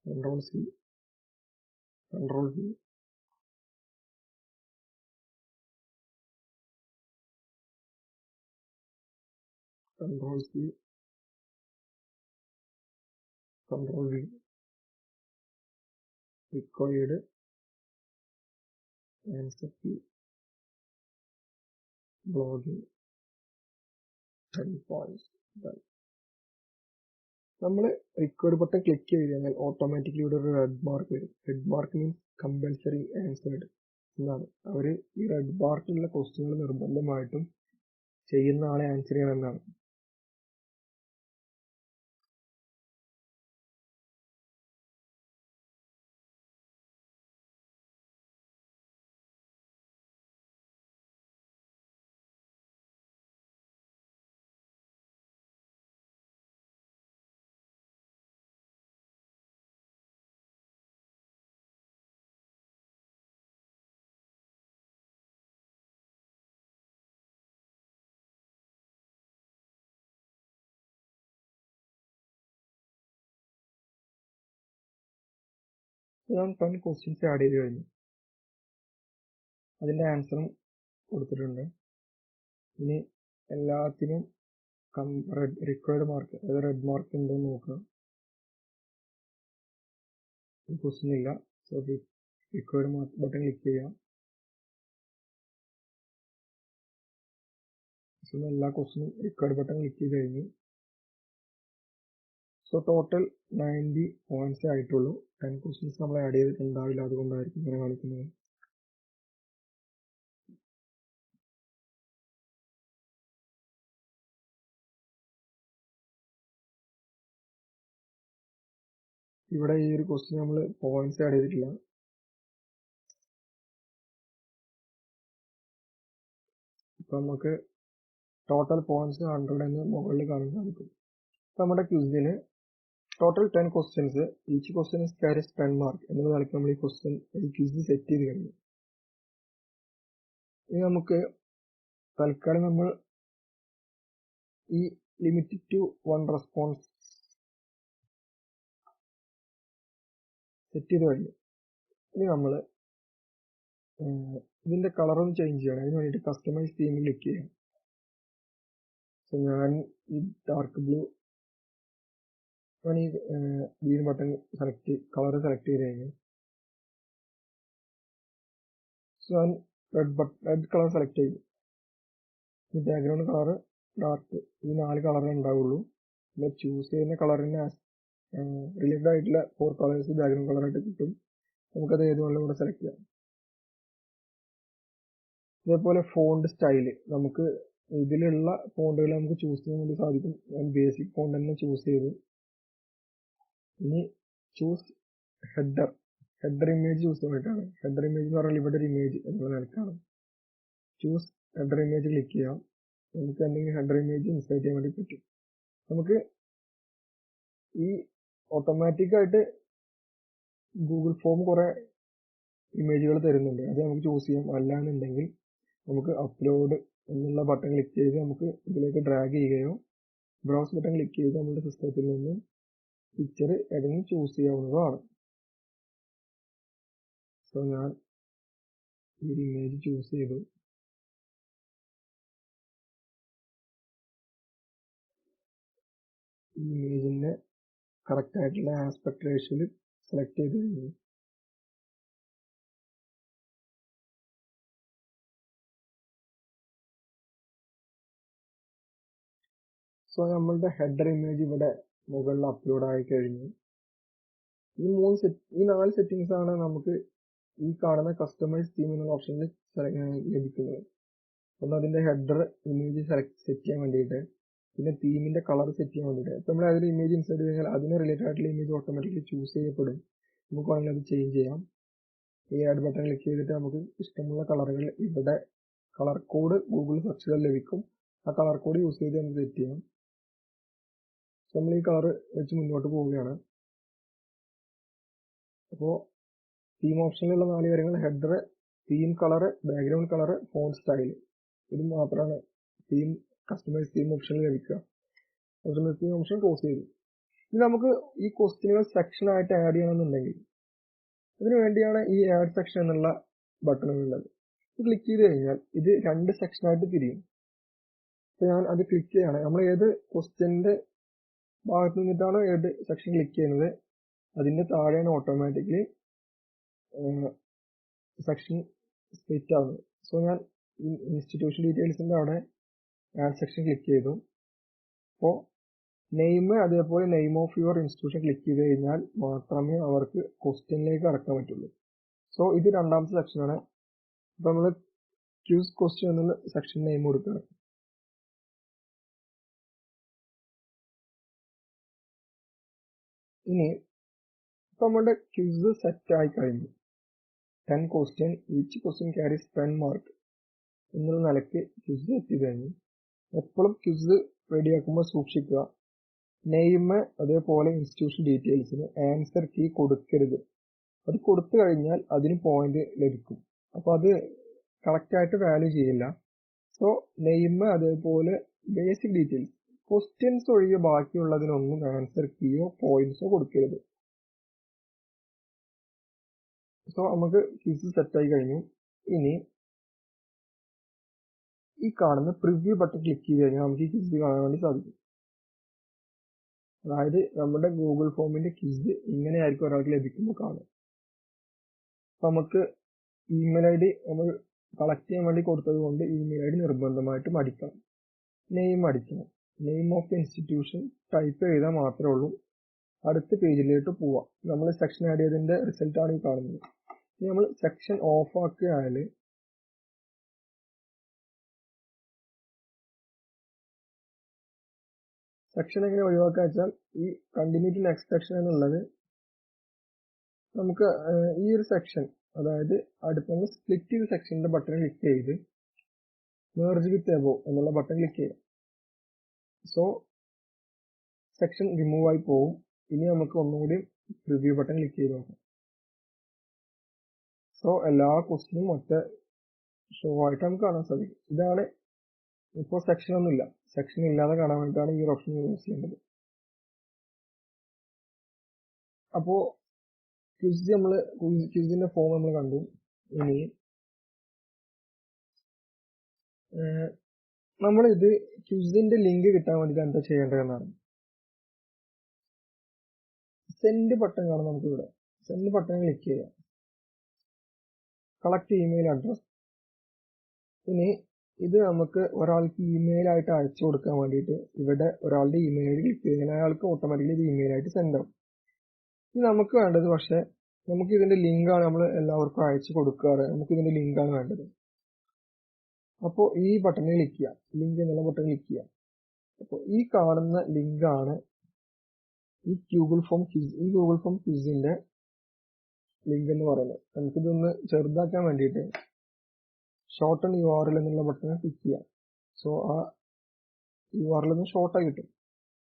Control C, Control V, Control C, Control V, required answer key, blogging 10 points. നമ്മൾ required button click ചെയ്ത് കഴിഞ്ഞാൽ automatically ഇവിടെ ഒരു red mark വരും. Red mark means compulsory answered എന്നാണ്. അവർ ഈ red മാർക്കിലുള്ള ക്വസ്റ്റ്യനുകൾ നിർബന്ധമായിട്ടും ചെയ്യുന്ന ആളെ ആൻസർ ചെയ്യണം എന്നാണ്. ഞാൻ 10 ക്വസ്റ്റ്യൻസ് ആഡ് ചെയ്ത് കഴിഞ്ഞു. അതിൻ്റെ ആൻസറും കൊടുത്തിട്ടുണ്ട്. ഇനി എല്ലാത്തിനും റിക്വയർഡ് മാർക്ക് അതായത് റെഡ് മാർക്ക് ഉണ്ടോ എന്ന് നോക്കുക. ഈ ക്വസ്റ്റ്യൻ ഇല്ല. So required mark button click ചെയ്യാം. സോ എല്ലാ ക്വസ്റ്റ്യനും റിക്വയർഡ് ബട്ടൺ ക്ലിക്ക് ചെയ്ത് കഴിഞ്ഞു. സോ ടോട്ടൽ 90 പോയിന്റ്സ് ആയിട്ടുള്ളൂ. 10 ക്വസ്റ്റ്യൻസ് നമ്മൾ ആഡ് ചെയ്തിട്ടുണ്ടാവില്ല, അതുകൊണ്ടായിരിക്കും ഇങ്ങനെ കാണിക്കുന്നത്. ഇവിടെ ഈ ഒരു ക്വസ്റ്റ്യൻ നമ്മൾ പോയിന്റ്സ് ആഡ് ചെയ്തിട്ടില്ല. ഇപ്പൊ നമുക്ക് ടോട്ടൽ പോയിന്റ്സ് 100 എന്ന് മുകളിൽ കാണാൻ സാധിക്കും. നമ്മുടെ ക്വിസിന് total 10 questions, each question is carries 10 mark എന്നുള്ള നിലയ്ക്ക് നമ്മൾ ഈ ക്വിസ് സെറ്റ് ചെയ്ത് കഴിഞ്ഞു. ഇനി നമുക്ക് തൽക്കാലം നമ്മൾ ഈ ലിമിറ്റ് ടു 1 റെസ്പോൺസ് സെറ്റ് ചെയ്ത് കഴിഞ്ഞു. ഇനി നമ്മൾ ഇതിന്റെ കളറൊന്ന് ചേഞ്ച് ചെയ്യണം. അതിന് വേണ്ടിയിട്ട് കസ്റ്റമൈസ് തീമിൽ ക്ലിക്ക് ചെയ്യാം. സോ ഞാൻ ഈ ഡാർക്ക് ബ്ലൂ ഈ ഗ്രീൻ ബട്ടൺ കളർ സെലക്ട് ചെയ്ത് കഴിഞ്ഞു. സോ ഞാൻ റെഡ് കളർ സെലക്ട് ചെയ്തു. ഈ ബാക്ക്ഗ്രൗണ്ട് കളർ ഡാർക്ക്, ഈ 4 കളറേ ഉണ്ടാവുള്ളൂ. നമ്മൾ ചൂസ് ചെയ്യുന്ന കളറിന് റിലേറ്റഡ് ആയിട്ടുള്ള 4 കളേഴ്സ് ബാക്ക്ഗ്രൗണ്ട് കളറായിട്ട് കിട്ടും. നമുക്കത് ഏത് വേണമെങ്കിലും ഇവിടെ സെലക്ട് ചെയ്യാം. ഇതേപോലെ ഫോണ്ട് സ്റ്റൈല് നമുക്ക് ഇതിലുള്ള ഫോണ്ടുകൾ നമുക്ക് ചൂസ് ചെയ്യാൻ വേണ്ടി സാധിക്കും. ഞാൻ ബേസിക് ഫോണ്ട് തന്നെ ചൂസ് ചെയ്തു. ഇനി ചൂസ് ഹെഡർ ഇമേജ് ചൂസ് ചെയ്യാൻ വേണ്ടിയിട്ടാണ്. ഹെഡർ ഇമേജ് എന്ന് പറഞ്ഞാൽ ഇവിടെ ഒരു ഇമേജ് എന്നുള്ള നിലക്കാണ്. ചൂസ് ഹെഡർ ഇമേജ് ക്ലിക്ക് ചെയ്യാം. നമുക്ക് എന്തെങ്കിലും ഹെഡർ ഇമേജ് ഇൻസേർട്ട് ചെയ്യാൻ വേണ്ടി പറ്റും. നമുക്ക് ഈ ഓട്ടോമാറ്റിക് ആയിട്ട് ഗൂഗിൾ ഫോം കുറെ ഇമേജുകൾ തരുന്നുണ്ട്. അത് നമുക്ക് ചൂസ് ചെയ്യാം. അല്ലാന്നുണ്ടെങ്കിൽ നമുക്ക് അപ്ലോഡ് എന്നുള്ള ബട്ടൺ ക്ലിക്ക് ചെയ്ത് നമുക്ക് ഇതിലേക്ക് ഡ്രാഗ് ചെയ്യുകയോ ബ്രൗസ് ബട്ടൺ ക്ലിക്ക് ചെയ്ത് നമ്മുടെ സിസ്റ്റത്തിൽ നിന്ന് പിക്ചർ ഏതെങ്കിലും ചൂസ് ചെയ്യാവുന്നതാണ്. സോ ഞാൻ ഈ ഇമേജ് ചൂസ് ചെയ്തു. ഈ ഇമേജിന്റെ കറക്റ്റ് ആയിട്ടുള്ള ആസ്പെക്ട് റേഷ്യോയിൽ സെലക്ട് ചെയ്ത് കഴിഞ്ഞു. സോ നമ്മളുടെ ഹെഡർ ഇമേജ് ഇവിടെ മുകളിൽ അപ്ലോഡ് ആയി കഴിഞ്ഞു. ഈ 4 സെറ്റിംഗ്സ് ആണ് നമുക്ക് ഈ കാണുന്ന കസ്റ്റമൈസ് തീം എന്നുള്ള ഓപ്ഷനിൽ ലഭിക്കുന്നത്. ഒന്ന് അതിന്റെ ഹെഡർ ഇമേജ് സെറ്റ് ചെയ്യാൻ വേണ്ടിയിട്ട്, പിന്നെ തീമിന്റെ കളർ സെറ്റ് ചെയ്യാൻ വേണ്ടിയിട്ട്. ഇപ്പം നമ്മൾ അതിൽ ഇമേജ് ഇൻസേർട്ട് ചെയ്ത് അതിന് റിലേറ്റഡ് ആയിട്ടുള്ള ഇമേജ് ഓട്ടോമാറ്റിക്കലി ചൂസ് ചെയ്യപ്പെടും. നമുക്ക് വേണമെങ്കിൽ അത് ചേഞ്ച് ചെയ്യാം. ഈ ആഡ് ബട്ടൺ ക്ലിക്ക് ചെയ്തിട്ട് നമുക്ക് ഇഷ്ടമുള്ള കളറുകൾ ഇവിടെ കളർ കോഡ് ഗൂഗിൾ സെർച്ച് ചെയ്താൽ ലഭിക്കും. ആ കളർ കോഡ് യൂസ് ചെയ്ത് നമുക്ക് സെറ്റ് ചെയ്യാം. നമ്മൾ ഈ കളർ വെച്ച് മുന്നോട്ട് പോവുകയാണ്. അപ്പോൾ തീം ഓപ്ഷനിലുള്ള 4 കാര്യങ്ങൾ header, theme colour, background colour, font style. ഇത് മാത്രമാണ് കസ്റ്റമൈസ് തീം ഓപ്ഷനിൽ ലഭിക്കുക. കസ്റ്റമൈസ് തീം ഓപ്ഷൻ ക്ലോസ് ചെയ്തു. ഇനി നമുക്ക് ഈ ക്വസ്റ്റ്യനുകൾ സെക്ഷൻ ആയിട്ട് ആഡ് ചെയ്യണമെന്നുണ്ടെങ്കിൽ അതിനു വേണ്ടിയാണ് ഈ ആഡ് സെക്ഷൻ എന്നുള്ള ബട്ടണുള്ളത്. ഇത് ക്ലിക്ക് ചെയ്ത് കഴിഞ്ഞാൽ ഇത് 2 സെക്ഷനായിട്ട് തിരിയും. അപ്പോൾ ഞാൻ അത് ക്ലിക്ക് ചെയ്യാണ്. നമ്മൾ ഏത് ക്വസ്റ്റ്യൻ്റെ ഭാഗത്ത് നിന്നിട്ടാണ് ഏത് സെക്ഷൻ ക്ലിക്ക് ചെയ്യുന്നത് അതിൻ്റെ താഴെയാണ് ഓട്ടോമാറ്റിക്കലി സെക്ഷൻ സ്പ്ലിറ്റ് ആവുന്നത്. സോ ഞാൻ ഇൻസ്റ്റിറ്റ്യൂഷൻ ഡീറ്റെയിൽസിൻ്റെ അവിടെ ആഡ് സെക്ഷൻ ക്ലിക്ക് ചെയ്തു. അപ്പോൾ നെയിം അതേപോലെ name of your institution click ചെയ്ത് കഴിഞ്ഞാൽ മാത്രമേ അവർക്ക് ക്വസ്റ്റ്യനിലേക്ക് കടക്കാൻ പറ്റുള്ളൂ. സോ ഇത് രണ്ടാമത്തെ സെക്ഷനാണ്. അപ്പോൾ നമ്മൾ ക്യൂസ് ക്വസ്റ്റ്യൻ എന്നുള്ള സെക്ഷൻ നെയിം കൊടുക്കുകയാണ്. ഇനി ഇപ്പം നമ്മുടെ ക്യൂസ് സെറ്റ് ആയി കഴിഞ്ഞു. 10 question, each question carries 10 mark എന്നുള്ള നിലയ്ക്ക് ക്യൂസ് എത്തി കഴിഞ്ഞു. എപ്പോഴും ക്യൂസ് റെഡിയാക്കുമ്പോൾ സൂക്ഷിക്കുക, നെയിം അതേപോലെ ഇൻസ്റ്റിറ്റ്യൂഷൻ ഡീറ്റെയിൽസിന് ആൻസർ കീ കൊടുക്കരുത്. അത് കൊടുത്തു കഴിഞ്ഞാൽ അതിന് പോയിന്റ് ലഭിക്കും. അപ്പോൾ അത് കറക്റ്റായിട്ട് വാല്യൂ ചെയ്യില്ല. സോ നെയിം അതേപോലെ ബേസിക് ഡീറ്റെയിൽസ്, ക്വസ്റ്റ്യൻസ് ഒഴികെ ബാക്കിയുള്ളതിനൊന്നും ആൻസർ കീയോ പോയിന്റ്സോ കൊടുക്കരുത്. സോ നമുക്ക് ക്വിസ് സെറ്റായി കഴിഞ്ഞു. ഇനി ഈ കാണുന്ന പ്രിവ്യൂ ബട്ടൺ ക്ലിക്ക് ചെയ്ത് കഴിഞ്ഞാൽ നമുക്ക് ഈ ക്വിസ് കാണാൻ വേണ്ടി സാധിക്കും. അതായത് നമ്മുടെ ഗൂഗിൾ ഫോമിന്റെ ക്വിസ് ഇങ്ങനെയായിരിക്കും ഒരാൾക്ക് ലഭിക്കുമ്പോൾ കാണും. അപ്പം നമുക്ക് ഇമെയിൽ ഐ ഡി നമ്മൾ കളക്ട് ചെയ്യാൻ വേണ്ടി കൊടുത്തത് കൊണ്ട് ഇമെയിൽ ഐ ഡി നിർബന്ധമായിട്ടും അടിക്കണം. നെയിം അടിക്കണം. നെയിം ഓഫ് ഇൻസ്റ്റിറ്റ്യൂഷൻ ടൈപ്പ് ചെയ്താൽ മാത്രമേ ഉള്ളൂ അടുത്ത പേജിലേക്ക് പോവാം. നമ്മൾ സെക്ഷൻ ആഡ് ചെയ്തതിന്റെ റിസൾട്ടാണ് ഈ കാണുന്നത്. ഇനി നമ്മൾ സെക്ഷൻ ഓഫ് ആക്കിയാൽ സെക്ഷൻ എങ്ങനെ ഒഴിവാക്കുക വെച്ചാൽ ഈ കണ്ടിന്യൂ ടു നെക്സ്റ്റ് സെക്ഷൻ എന്നുള്ളത് നമുക്ക് ഈ ഒരു സെക്ഷൻ, അതായത് അടുത്ത നമ്മൾ സ്പ്ലിറ്റ് ചെയ്ത സെക്ഷന്റെ ബട്ടൺ ക്ലിക്ക് ചെയ്ത് മെർജ് വിത്ത് എബോ എന്നുള്ള ബട്ടൺ ക്ലിക്ക് ചെയ്യാം. സോ സെക്ഷൻ റിമൂവ് ആയി പോകും. ഇനി നമുക്ക് ഒന്നുകൂടി പ്രിവ്യൂ ബട്ടൺ ക്ലിക്ക് ചെയ്ത് നോക്കാം. സോ എല്ലാ ക്വസ്റ്റിനും ഒറ്റ ഷോ ആയിട്ട് നമുക്ക് കാണാൻ സാധിക്കും. ഇതാണ് ഇപ്പോൾ സെക്ഷൻ ഒന്നുമില്ല. സെക്ഷൻ ഇല്ലാതെ കാണാൻ വേണ്ടിയിട്ടാണ് ഈ ഒരു ഓപ്ഷൻ യൂസ് ചെയ്യേണ്ടത്. അപ്പോൾ ക്വിസിന്റെ ഫോം നമ്മൾ കണ്ടു. ഇനി നമ്മളിത് ക്വിസിന്റെ ലിങ്ക് കിട്ടാൻ വേണ്ടിയിട്ട് എന്താ ചെയ്യേണ്ടതെന്നാണ്. സെൻഡ് ബട്ടൺ കാണാം നമുക്ക് ഇവിടെ. സെൻഡ് ബട്ടൺ ക്ലിക്ക് ചെയ്യാം. Collect email address. ഇനി ഇത് നമുക്ക് ഒരാൾക്ക് ഇമെയിൽ ആയിട്ട് അയച്ചു കൊടുക്കാൻ വേണ്ടിയിട്ട് ഇവിടെ ഒരാളുടെ ഇമെയിൽ ഐ ഡി ക്ലിക്ക് ചെയ്ത് അയാൾക്ക് ഓട്ടോമാറ്റിക്കലി ഇത് ഇമെയിൽ ആയിട്ട് സെൻഡ് ആവും. ഇത് നമുക്ക് വേണ്ടത് പക്ഷേ നമുക്ക് ഇതിന്റെ ലിങ്കാണ് നമ്മൾ എല്ലാവർക്കും അയച്ചു കൊടുക്കാറ്. നമുക്ക് ഇതിന്റെ ലിങ്കാണ് വേണ്ടത്. അപ്പോൾ ഈ ബട്ടണിൽ ക്ലിക്ക് ചെയ്യാം. ലിങ്ക് എന്നുള്ള ബട്ടൺ ക്ലിക്ക് ചെയ്യാം. അപ്പോൾ ഈ കാണുന്ന ലിങ്കാണ് ഈ ഗൂഗിൾ ഫോം ക്വിസിന്റെ ലിങ്ക് എന്ന് പറയുന്നത്. നമുക്കിതൊന്ന് ചെറുതാക്കാൻ വേണ്ടിയിട്ട് ഷോർട്ടൺ URL എന്നുള്ള ബട്ടൺ ക്ലിക്ക് ചെയ്യാം. സോ ആ URL ഒന്ന് ഷോർട്ടായി കിട്ടും.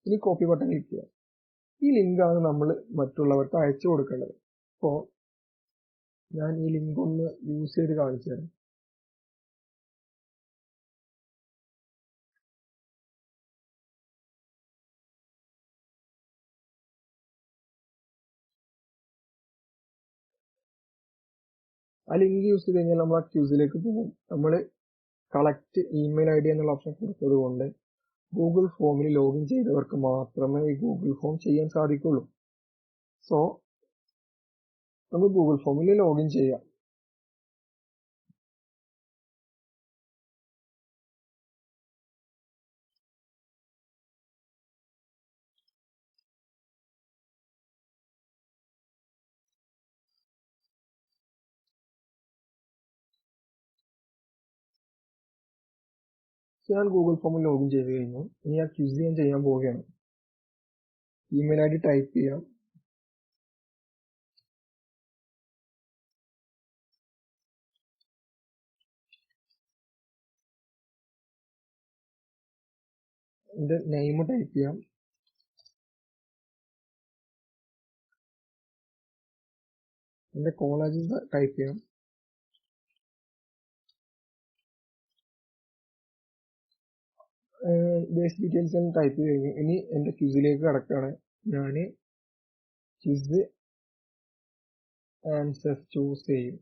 ഇനി കോപ്പി ബട്ടൺ ക്ലിക്ക് ചെയ്യാം. ഈ ലിങ്കാണ് നമ്മൾ മറ്റുള്ളവർക്ക് അയച്ചു കൊടുക്കേണ്ടത്. അപ്പോൾ ഞാൻ ഈ ലിങ്ക് ഒന്ന് യൂസ് ചെയ്ത് കാണിച്ചു തരാം. ആ ലിങ്ക് യൂസ് ചെയ്ത് കഴിഞ്ഞാൽ നമ്മൾ ആ ക്യൂസിലേക്ക് പോകും. നമ്മൾ കളക്ട് ഇമെയിൽ ഐ ഡി എന്നുള്ള ഓപ്ഷൻ കൊടുത്തത് കൊണ്ട് ഗൂഗിൾ ഫോമിൽ ലോഗിൻ ചെയ്തവർക്ക് മാത്രമേ ഈ ഗൂഗിൾ ഫോം ചെയ്യാൻ സാധിക്കുള്ളൂ. സോ നമ്മൾ ഗൂഗിൾ ഫോമിൽ ലോഗിൻ ചെയ്യാം. ഞാൻ ഗൂഗിൾ ഫോമിൽ ലോഗിൻ ചെയ്ത് കഴിഞ്ഞു. ഇനി ആ ക്വിസ് ഞാൻ ചെയ്യാൻ പോവുകയാണ്. ഇമെയിൽ ഐ ഡി ടൈപ്പ് ചെയ്യാം. എൻ്റെ നെയിം ടൈപ്പ് ചെയ്യാം. എൻ്റെ കോളേജ് ടൈപ്പ് ചെയ്യാം. ബേസ് ഡീറ്റെയിൽസ് ഞാൻ ടൈപ്പ് ചെയ്ത് കഴിഞ്ഞു. ഇനി എൻ്റെ ക്വിസിലേക്ക് കിടക്കുകയാണ്. ഞാൻ ക്വിസ് ആൻസേഴ്സ് ചൂസ് ചെയ്യും.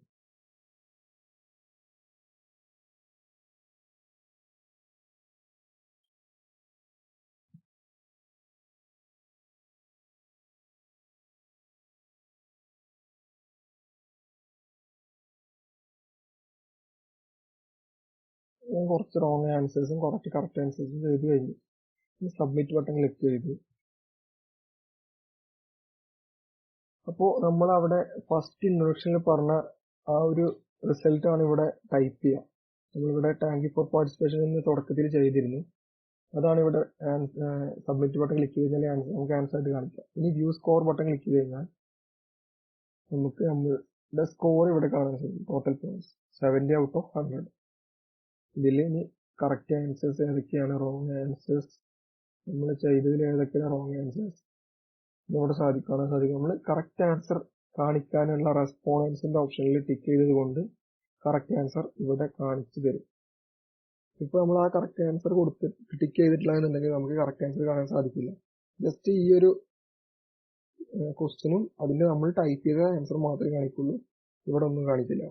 ഞാൻ കുറച്ച് റോങ് ആൻസേഴ്സും കുറച്ച് കറക്റ്റ് ആൻസേഴ്സും ചെയ്ത് കഴിഞ്ഞു. സബ്മിറ്റ് ബട്ടൺ ക്ലിക്ക് ചെയ്തു. അപ്പോൾ നമ്മൾ അവിടെ ഫസ്റ്റ് ഇൻട്രൊഡക്ഷനിൽ പറഞ്ഞ ആ ഒരു റിസൾട്ട് ആണ് ഇവിടെ ടൈപ്പ് ചെയ്യുക. നമ്മളിവിടെ താങ്ക് യു ഫോർ പാർട്ടിസിപ്പേഷൻ എന്ന് തുടക്കത്തിൽ ചെയ്തിരുന്നു. അതാണ് ഇവിടെ സബ്മിറ്റ് ബട്ടൺ ക്ലിക്ക് ചെയ്ത് കഴിഞ്ഞാൽ നമുക്ക് ആൻസർ ആയിട്ട് കാണിക്കാം. ഇനി വ്യൂ സ്കോർ ബട്ടൺ ക്ലിക്ക് ചെയ്ത് കഴിഞ്ഞാൽ നമുക്ക് നമ്മളുടെ സ്കോർ ഇവിടെ കാണാൻ സാധിക്കും. Total points 70 out of 100. ഇതിൽ ഇനി കറക്റ്റ് ആൻസേഴ്സ് ഏതൊക്കെയാണ്, റോങ് ആൻസേഴ്സ് നമ്മൾ ചെയ്തതിൽ ഏതൊക്കെയാണ് റോങ് ആൻസേഴ്സ് ഇവിടെ കാണാൻ സാധിക്കും. നമ്മൾ കറക്റ്റ് ആൻസർ കാണിക്കാനുള്ള റെസ്പോൺസിന്റെ ഓപ്ഷനിൽ ടിക്ക് ചെയ്തത് കൊണ്ട് കറക്റ്റ് ആൻസർ ഇവിടെ കാണിച്ചു തരും. ഇപ്പോൾ നമ്മൾ ആ കറക്റ്റ് ആൻസർ കൊടുത്ത് ടിക്ക് ചെയ്തിട്ടില്ല എന്നുണ്ടെങ്കിൽ നമുക്ക് കറക്റ്റ് ആൻസർ കാണാൻ സാധിക്കില്ല. ജസ്റ്റ് ഈ ഒരു ക്വസ്റ്റ്യനും അതിന്റെ നമ്മൾ ടൈപ്പ് ചെയ്ത ആൻസർ മാത്രമേ കാണിക്കുള്ളൂ. ഇവിടെ ഒന്നും കാണിക്കില്ല.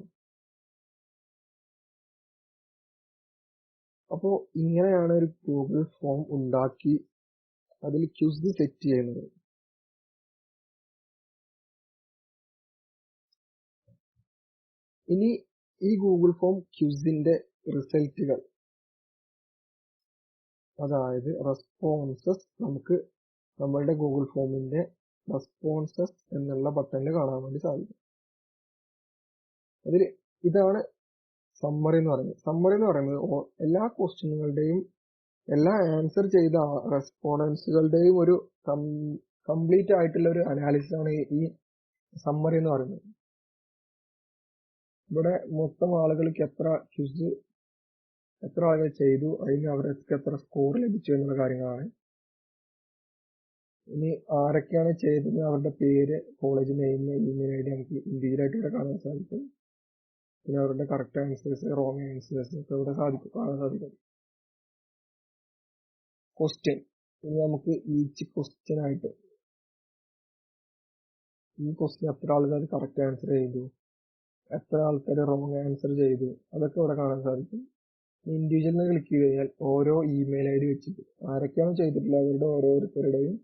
അപ്പോൾ ഇങ്ങനെയാണ് ഒരു ഗൂഗിൾ ഫോം ഉണ്ടാക്കി അതിൽ ക്വിസ് സെറ്റ് ചെയ്യുന്നത്. ഇനി ഈ ഗൂഗിൾ ഫോം ക്വിസിന്റെ റിസൾട്ടുകൾ, അതായത് റെസ്പോൺസസ്, നമുക്ക് നമ്മളുടെ ഗൂഗിൾ ഫോമിന്റെ റെസ്പോൺസസ് എന്നുള്ള ബട്ടണിൽ കാണാൻ വേണ്ടി സാധിക്കും. അതിൽ ഇതാണ് സമ്മറി എന്ന് പറയുന്നത്. സമ്മറി എന്ന് പറയുന്നത് എല്ലാ ക്വസ്റ്റ്യനുകളുടെയും എല്ലാ ആൻസർ ചെയ്ത റെസ്പോണ്ടൻസുകളുടെയും ഒരു കംപ്ലീറ്റ് ആയിട്ടുള്ള ഒരു അനാലിസിസ് ആണ് ഈ സമ്മറി എന്ന് പറയുന്നത്. ഇവിടെ മൊത്തം ആളുകൾക്ക് എത്ര ആളുകൾ ചെയ്തു, അതിന് അവർക്ക് എത്ര സ്കോർ ലഭിച്ചു എന്നുള്ള കാര്യങ്ങളാണ്. ഇനി ആരൊക്കെയാണ് ചെയ്തത്, അവരുടെ പേര്, college name, email I D നമുക്ക് ഇന്ത്യയിലായിട്ട് ഇവിടെ കാണാൻ സാധിക്കും. പിന്നെ അവരുടെ കറക്റ്റ് ആൻസേഴ്സ്, റോങ് ആൻസേഴ്സ് ഒക്കെ ഇവിടെ കാണാൻ സാധിക്കും. ക്വസ്റ്റ്യൻ, ഇനി നമുക്ക് ഈച്ച് ക്വസ്റ്റ്യൻ ആയിട്ട് ഈ ക്വസ്റ്റ്യൻ എത്ര ആൾക്കാർ കറക്റ്റ് ആൻസർ ചെയ്തു, എത്ര ആൾക്കാർ റോങ് ആൻസർ ചെയ്തു, അതൊക്കെ ഇവിടെ കാണാൻ സാധിക്കും. ഇൻഡിവിജ്വലിനെ ക്ലിക്ക് ചെയ്ത് കഴിഞ്ഞാൽ ഓരോ ഇമെയിൽ ഐ ഡി വെച്ചിട്ട് ആരൊക്കെയാണ് ചെയ്തിട്ടുള്ളത് അവരുടെ ഓരോരുത്തരുടെയും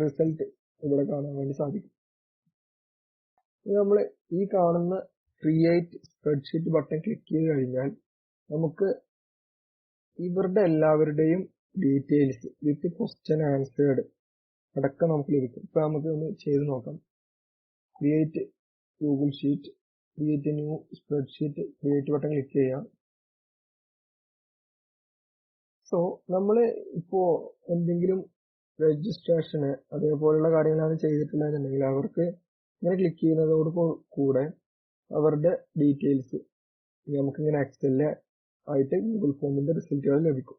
റിസൾട്ട് ഇവിടെ കാണാൻ വേണ്ടി സാധിക്കും. നമ്മൾ ഈ കാണുന്ന ക്രിയേറ്റ് സ്പ്രെഡ്ഷീറ്റ് ബട്ടൺ ക്ലിക്ക് ചെയ്ത് കഴിഞ്ഞാൽ നമുക്ക് ഇവരുടെ എല്ലാവരുടെയും ഡീറ്റെയിൽസ് വിത്ത് ക്വസ്റ്റ്യൻ ആൻസേർഡ് അടക്കം നമുക്ക് ലഭിക്കും. ഇപ്പൊ നമുക്ക് ഒന്ന് ചെയ്ത് നോക്കാം. Create Google sheet, create new spreadsheet, create button click ചെയ്യാം. സോ നമ്മൾ ഇപ്പോ എന്തെങ്കിലും രജിസ്ട്രേഷന് അതേപോലുള്ള കാര്യങ്ങളാണ് ചെയ്തിട്ടുള്ളതെന്നുണ്ടെങ്കിൽ അവർക്ക് ഇങ്ങനെ ക്ലിക്ക് ചെയ്യുന്നതോട് കൂടെ അവരുടെ ഡീറ്റെയിൽസ് നമുക്കിങ്ങനെ എക്സലില് ആയിട്ട് ഗൂഗിൾ ഫോമിന്റെ റിസൾട്ടുകൾ ലഭിക്കും.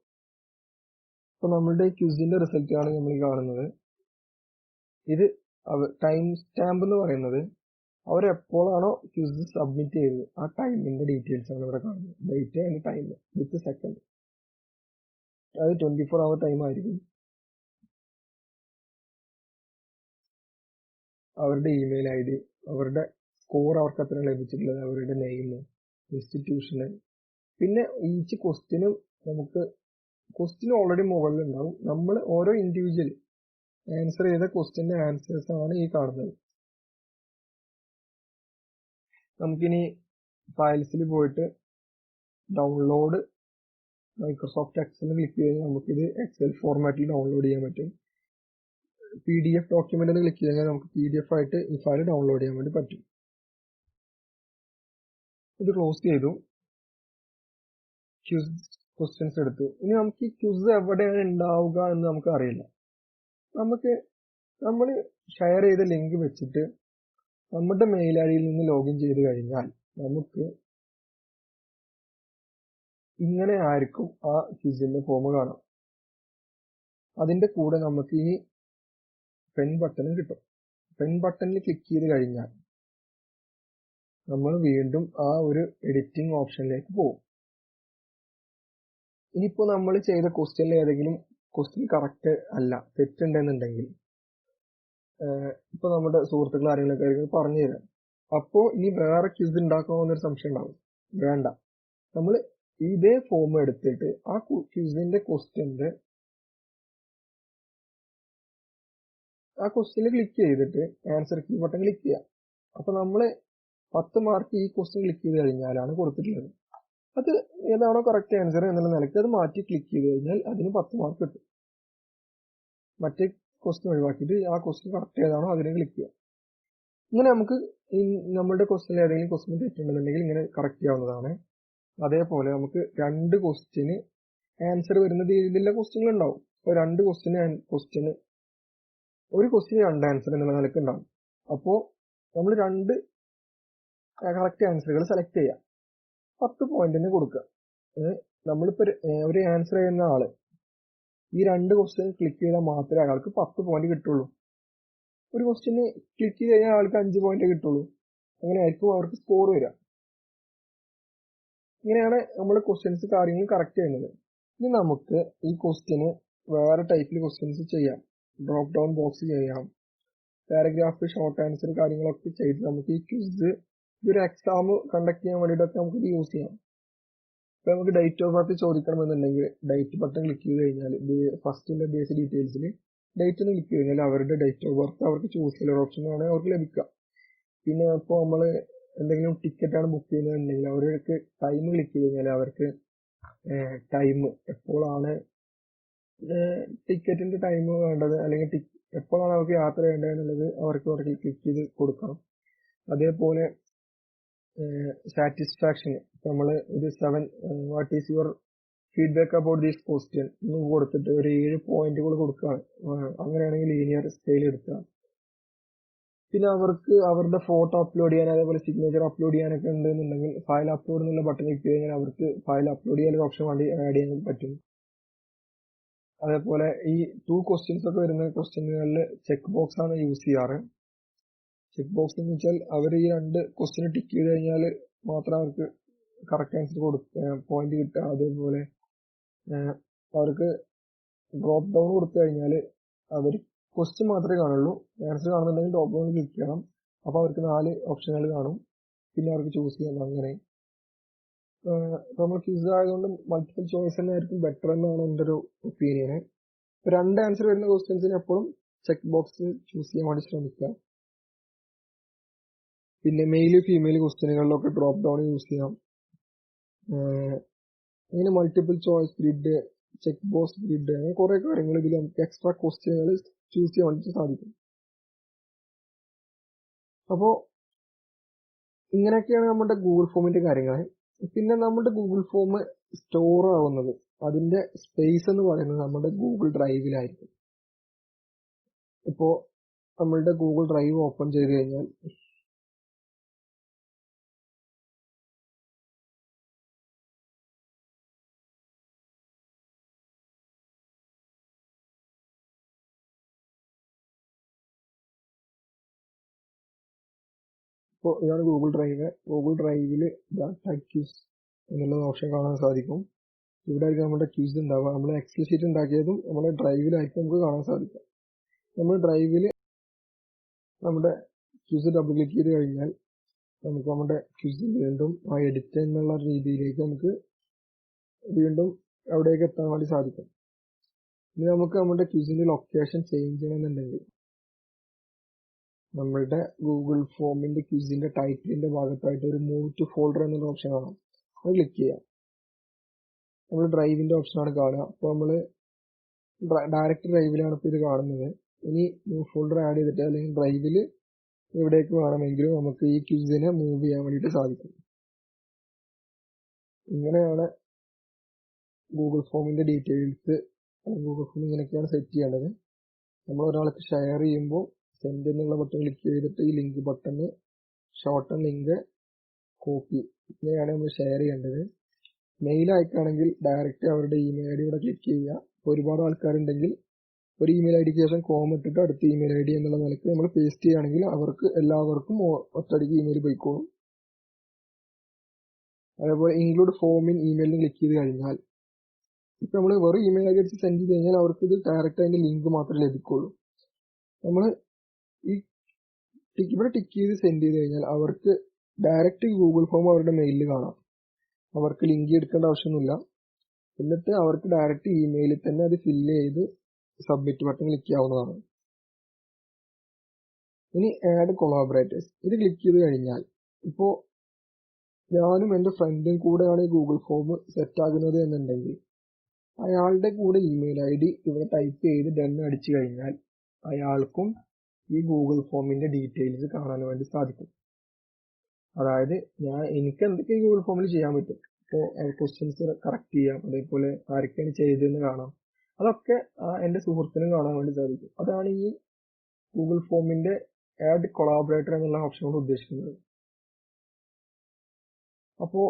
അപ്പൊ നമ്മളുടെ ക്വിസിന്റെ റിസൾട്ടാണ് നമ്മൾ കാണുന്നത്. ഇത് ടൈം സ്റ്റാമ്പ് എന്ന് പറയുന്നത് അവരെപ്പോഴാണോ ക്വിസ് സബ്മിറ്റ് ചെയ്തത് ആ ടൈമിന്റെ ഡീറ്റെയിൽസ് ആണ് ഇവിടെ കാണുന്നത്. Date and time with second. അത് 24 hour ടൈം ആയിരിക്കും. അവരുടെ ഇമെയിൽ ഐ ഡി, അവരുടെ സ്കോർ അവർക്ക് എത്ര ലഭിച്ചിട്ടുള്ളത്, അവരുടെ നെയിം, ഇൻസ്റ്റിറ്റ്യൂഷന്, പിന്നെ ഈച്ച് ക്വസ്റ്റ്യനും നമുക്ക് ക്വസ്റ്റ്യൻ ഓൾറെഡി മുകളിൽ ഉണ്ടാവും. നമ്മൾ ഓരോ ഇൻഡിവിജ്വൽ ആൻസർ ചെയ്ത ക്വസ്റ്റ്യന്റെ ആൻസേഴ്സ് ആണ് ഈ കാണുന്നത്. നമുക്കിനി ഫയൽസിൽ പോയിട്ട് ഡൗൺലോഡ് മൈക്രോസോഫ്റ്റ് എക്സൽ ക്ലിക്ക് ചെയ്ത് നമുക്കിത് എക്സൽ ഫോർമാറ്റിൽ ഡൗൺലോഡ് ചെയ്യാൻ പറ്റും. PDF ഡോക്യുമെന്റ് എന്ന് ക്ലിക്ക് ചെയ്താൽ നമുക്ക് PDF ആയിട്ട് ഈ ഫയൽ ഡൗൺലോഡ് ചെയ്യാൻ വേണ്ടി പറ്റും. ഇത് ക്ലോസ് ചെയ്തു. ക്വസ്റ്റ്യൻസ് എടുത്തു. ഇനി നമുക്ക് ഈ ക്വിസ് എവിടെയാണ് ഉണ്ടാവുക എന്ന് നമുക്ക് അറിയില്ല. നമ്മൾ ഷെയർ ചെയ്ത ലിങ്ക് വെച്ചിട്ട് നമ്മുടെ മെയിൽ ഐ ഡിയിൽ നിന്ന് ലോഗിൻ ചെയ്ത് കഴിഞ്ഞാൽ നമുക്ക് ഇങ്ങനെ ആയിരിക്കും ആ ക്വിസിന്റെ ഫോം കാണാം. അതിന്റെ കൂടെ നമുക്ക് ഈ പെൻ ബട്ടണും കിട്ടും. പ്രിന്റ് ബട്ടണിൽ ക്ലിക്ക് ചെയ്ത് കഴിഞ്ഞാൽ നമ്മൾ വീണ്ടും ആ ഒരു എഡിറ്റിംഗ് ഓപ്ഷനിലേക്ക് പോകും. ഇനിയിപ്പോൾ നമ്മൾ ചെയ്ത ക്വസ്റ്റ്യനിൽ ഏതെങ്കിലും ക്വസ്റ്റ്യൻ കറക്റ്റ് അല്ല, തെറ്റുണ്ടെന്നുണ്ടെങ്കിൽ ഇപ്പൊ നമ്മുടെ സുഹൃത്തുക്കൾ ആരെങ്കിലുമൊക്കെ ആയിരിക്കും പറഞ്ഞു തരാം. അപ്പോൾ ഇനി വേറെ ക്വിസ് ഉണ്ടാക്കണമെന്നൊരു സംശയം ഉണ്ടാവും. വേണ്ട, നമ്മൾ ഇതേ ഫോം എടുത്തിട്ട് ആ ക്വിസിന്റെ ക്വസ്റ്റ്യനിൽ ക്ലിക്ക് ചെയ്തിട്ട് ആൻസർ കീ ബട്ടൺ ക്ലിക്ക് ചെയ്യാം. അപ്പൊ നമ്മൾ 10 മാർക്ക് ഈ ക്വസ്റ്റ്യൻ ക്ലിക്ക് ചെയ്ത് കഴിഞ്ഞാലാണ് കൊടുത്തിട്ടുള്ളത്. അത് ഏതാണോ കറക്റ്റ് ആൻസർ എന്നുള്ള നിലയ്ക്ക് അത് മാറ്റി ക്ലിക്ക് ചെയ്ത് കഴിഞ്ഞാൽ അതിന് 10 മാർക്ക് കിട്ടും. മറ്റേ ക്വസ്റ്റ്യൻ ഒഴിവാക്കിയിട്ട് ആ ക്വസ്റ്റ്യൻ കറക്റ്റ് ഏതാണോ അതിനെ ക്ലിക്ക് ചെയ്യാം. ഇങ്ങനെ നമുക്ക് നമ്മുടെ ക്വസ്റ്റ്യനിൽ ഏതെങ്കിലും ക്വസ്റ്റ്യൻ തെറ്റുണ്ടെന്നുണ്ടെങ്കിൽ ഇങ്ങനെ കറക്റ്റ് ചെയ്യാവുന്നതാണ്. അതേപോലെ നമുക്ക് 2 ക്വസ്റ്റ്യന് ആൻസർ വരുന്ന രീതിയിലുള്ള ക്വസ്റ്റ്യനുകൾ ഉണ്ടാവും. അപ്പോൾ 2 ക്വസ്റ്റ്യന് ഒരു ക്വസ്റ്റ്യന് 2 ആൻസർ എന്നുള്ള നിലയ്ക്ക് ഉണ്ടാവും. അപ്പോൾ നമ്മൾ 2 കറക്റ്റ് ആൻസറുകൾ സെലക്ട് ചെയ്യാം. 10 പോയിന്റിന് കൊടുക്കുക. നമ്മളിപ്പോ ഒരു ആൻസർ ചെയ്യുന്ന ആള് ഈ 2 ക്വസ്റ്റ്യൻ ക്ലിക്ക് ചെയ്താൽ മാത്രമേ അയാൾക്ക് 10 പോയിന്റ് കിട്ടുള്ളൂ. ഒരു ക്വസ്റ്റ്യന് ക്ലിക്ക് ചെയ്ത് കഴിഞ്ഞാൽ ആൾക്ക് 5 പോയിന്റ് കിട്ടുള്ളൂ. അങ്ങനെ ആയിരിക്കും അവർക്ക് സ്കോർ വരിക. ഇങ്ങനെയാണ് നമ്മൾ ക്വസ്റ്റ്യൻസ് കാര്യങ്ങൾ കറക്റ്റ് ചെയ്യുന്നത്. ഇനി നമുക്ക് ഈ ക്വസ്റ്റ്യന് വേറെ ടൈപ്പിൽ ക്വസ്റ്റ്യൻസ് ചെയ്യാം. ഡ്രോപ്പ് ഡൗൺ ബോക്സ് ചെയ്യാം, പാരഗ്രാഫ്, ഷോർട്ട് ആൻസർ കാര്യങ്ങളൊക്കെ ചെയ്ത് നമുക്ക് ഈ ക്വിസ് ഒരു എക്സാം കണ്ടക്ട് ചെയ്യാൻ വേണ്ടിയിട്ടൊക്കെ നമുക്ക് ഇത് യൂസ് ചെയ്യാം. ഇപ്പൊ നമുക്ക് ഡേറ്റ് ഓഫ് ബർത്ത് ചോദിക്കണമെന്നുണ്ടെങ്കിൽ ഡേറ്റ് ബട്ടൺ ക്ലിക്ക് ചെയ്ത് കഴിഞ്ഞാൽ ഫസ്റ്റിന്റെ ബേസ് ഡീറ്റെയിൽസിൽ ഡേറ്റ് ഒന്ന് ക്ലിക്ക് ചെയ്ത് കഴിഞ്ഞാൽ അവരുടെ ഡേറ്റ് ഓഫ് ബർത്ത് അവർക്ക് ചൂസ് ചെയ്യാൻ ഓപ്ഷനാണ് അവർക്ക് ലഭിക്കുക. പിന്നെ ഇപ്പോൾ നമ്മൾ എന്തെങ്കിലും ടിക്കറ്റാണ് ബുക്ക് ചെയ്യുന്നതെന്നുണ്ടെങ്കിൽ അവർക്ക് ടൈം ക്ലിക്ക് ചെയ്ത് കഴിഞ്ഞാൽ അവർക്ക് ടൈം എപ്പോഴാണ് ടിക്കറ്റിന്റെ ടൈം വേണ്ടത്, അല്ലെങ്കിൽ എപ്പോഴാണ് അവർക്ക് യാത്ര ചെയ്യേണ്ടത് എന്നുള്ളത് അവർക്ക് ക്ലിക്ക് ചെയ്ത് കൊടുക്കണം. അതേപോലെ സാറ്റിസ്ഫാക്ഷൻ, നമ്മൾ ഒരു 7 what is your feedback about these question എന്ന് കൊടുത്തിട്ട് ഒരു 7 പോയിന്റുകൾ കൊടുക്കുകയാണ്. അങ്ങനെയാണെങ്കിൽ ലീനിയർ സ്കെയിൽ എടുക്കുക. പിന്നെ അവർക്ക് അവരുടെ ഫോട്ടോ അപ്ലോഡ് ചെയ്യാൻ, അതേപോലെ സിഗ്നേച്ചർ അപ്ലോഡ് ചെയ്യാനൊക്കെ ഉണ്ടെന്നുണ്ടെങ്കിൽ ഫയൽ അപ്ലോഡ് എന്നുള്ള ബട്ടൺ ക്ലിക്ക് ചെയ്ത് കഴിഞ്ഞാൽ അവർക്ക് ഫയൽ അപ്ലോഡ് ചെയ്യാൻ ഓപ്ഷൻ വേണ്ടി ആഡ് ചെയ്യാൻ പറ്റും. അതേപോലെ ഈ 2 ക്വസ്റ്റ്യൻസ് ഒക്കെ വരുന്ന ക്വസ്റ്റ്യനുകളിൽ ചെക്ക് ബോക്സ് ആണ് യൂസ് ചെയ്യാറ്. ചെക്ക് ബോക്സ് എന്ന് വെച്ചാൽ അവർ ഈ 2 ക്വസ്റ്റ്യൻ ടിക്ക് ചെയ്ത് കഴിഞ്ഞാൽ മാത്രം അവർക്ക് കറക്റ്റ് ആൻസർ പോയിന്റ് കിട്ടുക. അതേപോലെ അവർക്ക് ഡ്രോപ്പ് ഡൗൺ കൊടുത്തു കഴിഞ്ഞാൽ അവർ ക്വസ്റ്റ്യൻ മാത്രമേ കാണുള്ളൂ. ആൻസർ കാണുന്നുണ്ടെങ്കിൽ ഡ്രോപ്പ് ഡൗൺ ക്ലിക്ക് ചെയ്യണം. അപ്പോൾ അവർക്ക് 4 ഓപ്ഷനുകൾ കാണും, പിന്നെ അവർക്ക് ചൂസ് ചെയ്യാം. അങ്ങനെ നമ്മൾ ക്വിസ് ആയതുകൊണ്ട് മൾട്ടിപ്പിൾ ചോയ്സ് തന്നെ ആയിരിക്കും ബെറ്റർ എന്നാണ് എൻ്റെ ഒരു ഒപ്പീനിയന്. 2 ആൻസർ വരുന്ന ക്വസ്റ്റ്യൻസിന് എപ്പോഴും ചെക്ക് ബോക്സ് ചൂസ് ചെയ്യാൻ വേണ്ടി ശ്രമിക്കുക. പിന്നെ മെയിൽ ഫീമെയിൽ ക്വസ്റ്റ്യനുകളിലൊക്കെ ഡ്രോപ്പ് ഡൗൺ യൂസ് ചെയ്യാം. അങ്ങനെ multiple choice grid, check box grid, അങ്ങനെ കുറെ കാര്യങ്ങൾ ഇതിൽ നമുക്ക് എക്സ്ട്രാ ക്വസ്റ്റ്യനുകൾ ചൂസ് ചെയ്യാൻ വേണ്ടി സാധിക്കും. അപ്പോൾ ഇങ്ങനെയൊക്കെയാണ് നമ്മുടെ ഗൂഗിൾ ഫോമിന്റെ കാര്യങ്ങൾ. പിന്നെ നമ്മുടെ ഗൂഗിൾ ഫോം സ്റ്റോർ ആവുന്നത്, അതിന്റെ സ്പേസ് എന്ന് പറയുന്നത് നമ്മുടെ ഗൂഗിൾ ഡ്രൈവിലായിരിക്കും. ഇപ്പോൾ നമ്മളുടെ ഗൂഗിൾ ഡ്രൈവ് ഓപ്പൺ ചെയ്ത് കഴിഞ്ഞാൽ ഇപ്പോൾ ഇതാണ് ഗൂഗിൾ ഡ്രൈവ്. ഗൂഗിൾ ഡ്രൈവിൽ ഡാറ്റ ക്യൂസ് എന്നുള്ള ഓപ്ഷൻ കാണാൻ സാധിക്കും. ഇവിടെ ആയിരിക്കും നമ്മുടെ ക്യൂസ് ഉണ്ടാവുക. നമ്മൾ എക്സൽ ഷീറ്റ് ഉണ്ടാക്കിയതും നമ്മുടെ ഡ്രൈവിലായിരിക്കും നമുക്ക് കാണാൻ സാധിക്കും. നമ്മൾ ഡ്രൈവിൽ നമ്മുടെ ക്യൂസ് ഡബിൾ ക്ലിക്ക് ചെയ്ത് കഴിഞ്ഞാൽ നമുക്ക് നമ്മുടെ ക്യൂസ് വീണ്ടും ആ എഡിറ്റ് എന്നുള്ള രീതിയിലേക്ക് നമുക്ക് വീണ്ടും അവിടേക്ക് എത്താൻ വേണ്ടി സാധിക്കും. ഇനി നമുക്ക് നമ്മുടെ ക്യൂസിന്റെ ലൊക്കേഷൻ ചേഞ്ച് ചെയ്യണമെന്നുണ്ടെങ്കിൽ നമ്മളുടെ ഗൂഗിൾ ഫോമിന്റെ ക്യൂസിന്റെ ടൈറ്റിലിന്റെ ഭാഗത്തായിട്ട് ഒരു മൂവ് ടു ഫോൾഡർ എന്നൊരു ഓപ്ഷൻ കാണാം. അത് ക്ലിക്ക് ചെയ്യാം. നമ്മൾ ഡ്രൈവിന്റെ ഓപ്ഷനാണ് കാണുക. അപ്പോൾ നമ്മൾ ഡയറക്റ്റ് ഡ്രൈവിലാണ് ഇപ്പോൾ ഇത് കാണുന്നത്. ഇനി മൂവ് ഫോൾഡർ ആഡ് ചെയ്തിട്ട് അല്ലെങ്കിൽ ഡ്രൈവിൽ എവിടേക്ക് വേണമെങ്കിലും നമുക്ക് ഈ ക്യൂസിനെ മൂവ് ചെയ്യാൻ വേണ്ടിയിട്ട് സാധിക്കും. ഇങ്ങനെയാണ് ഗൂഗിൾ ഫോമിന്റെ ഡീറ്റെയിൽസ്. ഗൂഗിൾ ഫോം ഇങ്ങനെയൊക്കെയാണ് സെറ്റ് ചെയ്യേണ്ടത്. നമ്മൾ ഒരാൾക്ക് ഷെയർ ചെയ്യുമ്പോൾ സെൻഡ് എന്നുള്ള ബട്ടൺ ക്ലിക്ക് ചെയ്തിട്ട് ഈ link button shorten link copy, ഇങ്ങനെയാണ് നമ്മൾ ഷെയർ ചെയ്യേണ്ടത്. മെയിൽ അയക്കുകയാണെങ്കിൽ ഡയറക്റ്റ് അവരുടെ ഇമെയിൽ ഐ ഡി ഇവിടെ ക്ലിക്ക് ചെയ്യുക. ഒരുപാട് ആൾക്കാരുണ്ടെങ്കിൽ ഒരു ഇമെയിൽ ഐ ഡിക്ക് ശേഷം കോം ഇട്ടിട്ട് അടുത്ത ഇമെയിൽ ഐ ഡി എന്നുള്ള നിലയ്ക്ക് നമ്മൾ പേസ്റ്റ് ചെയ്യുകയാണെങ്കിൽ അവർക്ക് എല്ലാവർക്കും ഒറ്റയടിക്ക് ഇമെയിൽ പോയിക്കോളും. അതേപോലെ ഇൻക്ലൂഡ് ഫോം ഇൻ ഇമെയിലിന് ക്ലിക്ക് ചെയ്ത് കഴിഞ്ഞാൽ ഇപ്പം നമ്മൾ വെറും ഇമെയിൽ ഐ ഡി അടിച്ച് സെൻഡ് ചെയ്ത് കഴിഞ്ഞാൽ അവർക്ക് ഇത് ഡയറക്റ്റ് അതിൻ്റെ ലിങ്ക് മാത്രമേ ലഭിക്കുള്ളൂ. നമ്മൾ ഈ ഇവിടെ ടിക്ക് ചെയ്ത് സെൻഡ് ചെയ്ത് കഴിഞ്ഞാൽ അവർക്ക് ഡയറക്റ്റ് ഗൂഗിൾ ഫോം അവരുടെ മെയിലിൽ കാണാം. അവർക്ക് ലിങ്ക് എടുക്കേണ്ട ആവശ്യമൊന്നുമില്ല. എന്നിട്ട് അവർക്ക് ഡയറക്റ്റ് ഇമെയിലിൽ തന്നെ അത് ഫില്ല് ചെയ്ത് സബ്മിറ്റ് ബട്ടൺ ക്ലിക്ക് ചെയ്യാവുന്നതാണ്. ഇനി ആഡ് കൊളാബറേറ്റേഴ്സ് ഇത് ക്ലിക്ക് ചെയ്ത് കഴിഞ്ഞാൽ ഇപ്പോൾ ഞാനും എൻ്റെ ഫ്രണ്ടും കൂടെയാണ് ഈ ഗൂഗിൾ ഫോം സെറ്റ് ആകുന്നത് എന്നുണ്ടെങ്കിൽ അയാളുടെ കൂടെ ഇമെയിൽ ഐ ഡി ഇവിടെ ടൈപ്പ് ചെയ്ത് ഡൺ അടിച്ചു കഴിഞ്ഞാൽ അയാൾക്കും ഈ ഗൂഗിൾ ഫോമിൻ്റെ ഡീറ്റെയിൽസ് കാണാൻ വേണ്ടി സാധിക്കും. അതായത് എനിക്ക് എന്തൊക്കെ ഈ ഗൂഗിൾ ഫോമിൽ ചെയ്യാൻ പറ്റും, ഇപ്പോൾ ക്വസ്റ്റ്യൻസ് കറക്റ്റ് ചെയ്യാം, അതേപോലെ ആരൊക്കെയാണ് ചെയ്തതെന്ന് കാണാം, അതൊക്കെ എൻ്റെ സുഹൃത്തിനും കാണാൻ വേണ്ടി സാധിക്കും. അതാണ് ഈ ഗൂഗിൾ ഫോമിൻ്റെ ആഡ് കൊളാബറേറ്റർ എന്നുള്ള ഓപ്ഷൻ കൊണ്ട് ഉദ്ദേശിക്കുന്നത്. അപ്പോൾ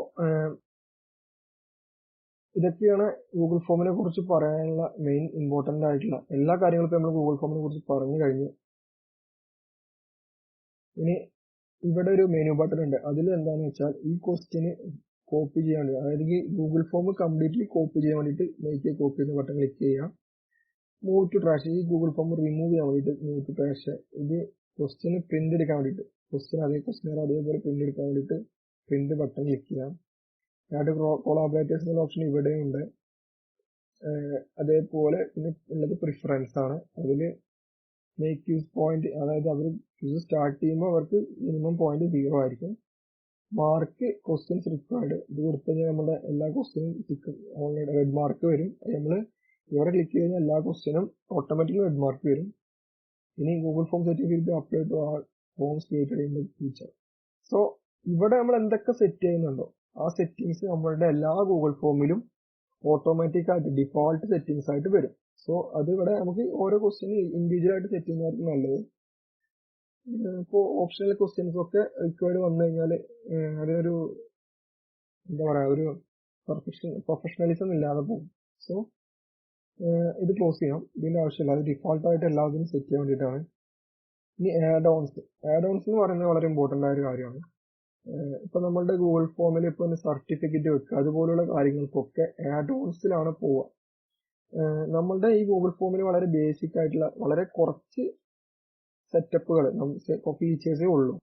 ഇതൊക്കെയാണ് ഗൂഗിൾ ഫോമിനെ കുറിച്ച് പറയാനുള്ള മെയിൻ ഇമ്പോർട്ടൻ്റ് ആയിട്ടുള്ള എല്ലാ കാര്യങ്ങളും നമ്മൾ ഗൂഗിൾ ഫോമിനെ കുറിച്ച് പറഞ്ഞു കഴിഞ്ഞു. ഇനി ഇവിടെ ഒരു മെനു ബട്ടൺ ഉണ്ട്. അതിൽ എന്താണെന്ന് വെച്ചാൽ ഈ ക്വസ്റ്റ്യന് കോപ്പി ചെയ്യാൻ വേണ്ടി, അതായത് ഈ ഗൂഗിൾ ഫോം കംപ്ലീറ്റ്ലി കോപ്പി ചെയ്യാൻ വേണ്ടിയിട്ട് മേക്ക് എ കോപ്പി എന്ന ബട്ടൺ ക്ലിക്ക് ചെയ്യാം. മൂവ് ടു ട്രാഷ്, ഈ ഗൂഗിൾ ഫോം റിമൂവ് ചെയ്യാൻ വേണ്ടിയിട്ട് മൂവ് ടു ട്രാഷ്. ഇത് ക്വസ്റ്റ്യന് പ്രിന്റ് എടുക്കാൻ വേണ്ടിയിട്ട് ക്വസ്റ്റ്യൻ അതേപോലെ പ്രിന്റ് എടുക്കാൻ വേണ്ടിയിട്ട് പ്രിന്റ് ബട്ടൺ ക്ലിക്ക് ചെയ്യാം. ആഡ് കൊളാബറേറ്റേഴ്സ് എന്നുള്ള ഓപ്ഷൻ ഇവിടെയും ഉണ്ട്. അതേപോലെ പിന്നെ ഉള്ളത് പ്രിഫറൻസ് ആണ്. അതിൽ മേക്ക് യൂസ് പോയിന്റ്, അതായത് അവർ യൂസ് സ്റ്റാർട്ട് ചെയ്യുമ്പോൾ അവർക്ക് മിനിമം പോയിന്റ് 0 ആയിരിക്കും. മാർക്ക് ക്വസ്റ്റ്യൻസ് റിക്വയർഡ്, ഇത് കൊടുത്തു കഴിഞ്ഞാൽ നമ്മുടെ എല്ലാ ക്വസ്റ്റ്യനും ഓൾറെഡി റെഡ് മാർക്ക് വരും. നമ്മൾ ഇവിടെ ക്ലിക്ക് ചെയ്ത് കഴിഞ്ഞാൽ എല്ലാ ക്വസ്റ്റ്യനും ഓട്ടോമാറ്റിക്കലി റെഡ് മാർക്ക് വരും. ഇനി Google form certificate apply to all forms created in the future. So ഇവിടെ നമ്മൾ എന്തൊക്കെ സെറ്റ് ചെയ്യുന്നുണ്ടോ ആ സെറ്റിങ്സ് നമ്മളുടെ എല്ലാ ഗൂഗിൾ ഫോമിലും ഓട്ടോമാറ്റിക് ആയിട്ട് ഡിഫോൾട്ട് സെറ്റിങ്സ് ആയിട്ട് വരും. സോ അത് ഇവിടെ നമുക്ക് ഓരോ ക്വസ്റ്റ്യനും ഇൻഡിവിജ്വൽ ആയിട്ട് സെറ്റ് ചെയ്യുന്നതായിരിക്കും നല്ലത്. ഇപ്പോൾ ഓപ്ഷണൽ ക്വസ്റ്റ്യൻസ് ഒക്കെ റിക്വയർഡ് വന്നു കഴിഞ്ഞാൽ അതിനൊരു എന്താ പറയുക, ഒരു പ്രൊഫഷണലിസം ഇല്ലാതെ പോകും. സോ ഇത് ക്ലോസ് ചെയ്യാം, ഇതിൻ്റെ ആവശ്യമില്ല. അത് ഡിഫോൾട്ടായിട്ട് എല്ലാത്തിനും സെറ്റ് ചെയ്യാൻ വേണ്ടിയിട്ടാണ്. ഇനി ആഡ് ഓൺസ് എന്ന് പറയുന്നത് വളരെ ഇമ്പോർട്ടൻ്റ് ആയ ഒരു കാര്യമാണ്. ഇപ്പം നമ്മളുടെ ഗൂഗിൾ ഫോമിൽ ഇപ്പോൾ സർട്ടിഫിക്കറ്റ് വെക്കുക അതുപോലുള്ള കാര്യങ്ങൾക്കൊക്കെ ആഡ് ഓൺസിലാണ് പോവുക. നമ്മളുടെ ഈ ഗൂഗിൾ ഫോമിൽ വളരെ ബേസിക് ആയിട്ടുള്ള വളരെ കുറച്ച് സെറ്റപ്പുകൾ ഫീച്ചേഴ്സേ ഉള്ളൂ.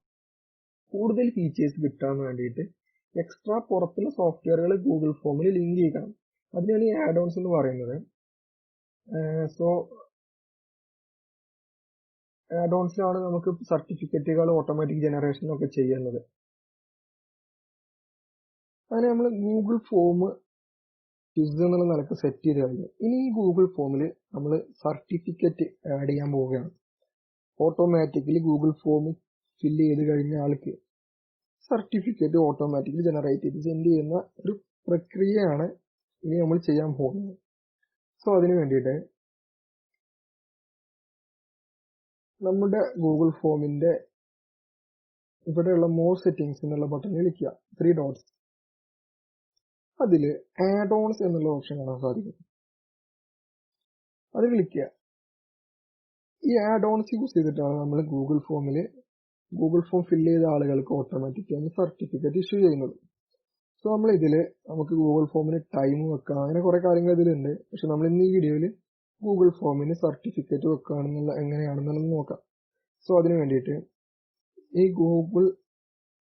കൂടുതൽ ഫീച്ചേഴ്സ് കിട്ടാൻ വേണ്ടിയിട്ട് എക്സ്ട്രാ പുറത്തുള്ള സോഫ്റ്റ്വെയറുകൾ ഗൂഗിൾ ഫോമിൽ ലിങ്ക് ചെയ്യണം. അതിനാണ് ഈ ആഡ് ഓൺസ് എന്ന് പറയുന്നത്. സോ ആഡ് ഓൺസിലാണ് നമുക്ക് സർട്ടിഫിക്കറ്റുകൾ ഓട്ടോമാറ്റിക് ജനറേഷനൊക്കെ ചെയ്യുന്നത്. അങ്ങനെ നമ്മൾ ഗൂഗിൾ ഫോം ക്വിസ് എന്നുള്ള നിലക്ക് സെറ്റ് ചെയ്ത് കഴിഞ്ഞു. ഇനി ഈ ഗൂഗിൾ ഫോമിൽ നമ്മൾ സർട്ടിഫിക്കറ്റ് ആഡ് ചെയ്യാൻ പോവുകയാണ്. ഓട്ടോമാറ്റിക്കലി ഗൂഗിൾ ഫോം ഫില്ല് ചെയ്ത് കഴിഞ്ഞ ആൾക്ക് സർട്ടിഫിക്കറ്റ് ഓട്ടോമാറ്റിക്കലി ജനറേറ്റ് ചെയ്ത് സെൻഡ് ചെയ്യുന്ന ഒരു പ്രക്രിയയാണ് ഇനി നമ്മൾ ചെയ്യാൻ പോകുന്നത്. സോ അതിന് വേണ്ടിയിട്ട് നമ്മുടെ ഗൂഗിൾ ഫോമിൻ്റെ ഇവിടെയുള്ള മോർ സെറ്റിങ്സ് എന്നുള്ള ബട്ടൺ ക്ലിക്ക് ചെയ്യുക, 3 ഡോട്ട്സ്. അതിൽ ആഡ് ഓൺസ് എന്നുള്ള ഓപ്ഷൻ കാണാൻ സാധിക്കും. അത് ക്ലിക്ക് ചെയ്യുക. ഈ ആഡ് ഓൺസ് യൂസ് ചെയ്തിട്ടാണ് നമ്മൾ ഗൂഗിൾ ഫോം ഫില്ല് ചെയ്ത ആളുകൾക്ക് ഓട്ടോമാറ്റിക്കായി സർട്ടിഫിക്കറ്റ് ഇഷ്യൂ ചെയ്യുന്നത്. സോ നമ്മൾ ഇതിൽ നമുക്ക് ഗൂഗിൾ ഫോമിന് ടൈം വെക്കാം, അങ്ങനെ കുറേ കാര്യങ്ങൾ ഇതിലുണ്ട്. പക്ഷെ നമ്മൾ ഇന്ന് ഈ വീഡിയോയിൽ ഗൂഗിൾ ഫോമിന് സർട്ടിഫിക്കറ്റ് വെക്കുകയാണെന്നുള്ള എങ്ങനെയാണെന്നുള്ളത് നോക്കാം. സോ അതിന് വേണ്ടിയിട്ട് ഈ Google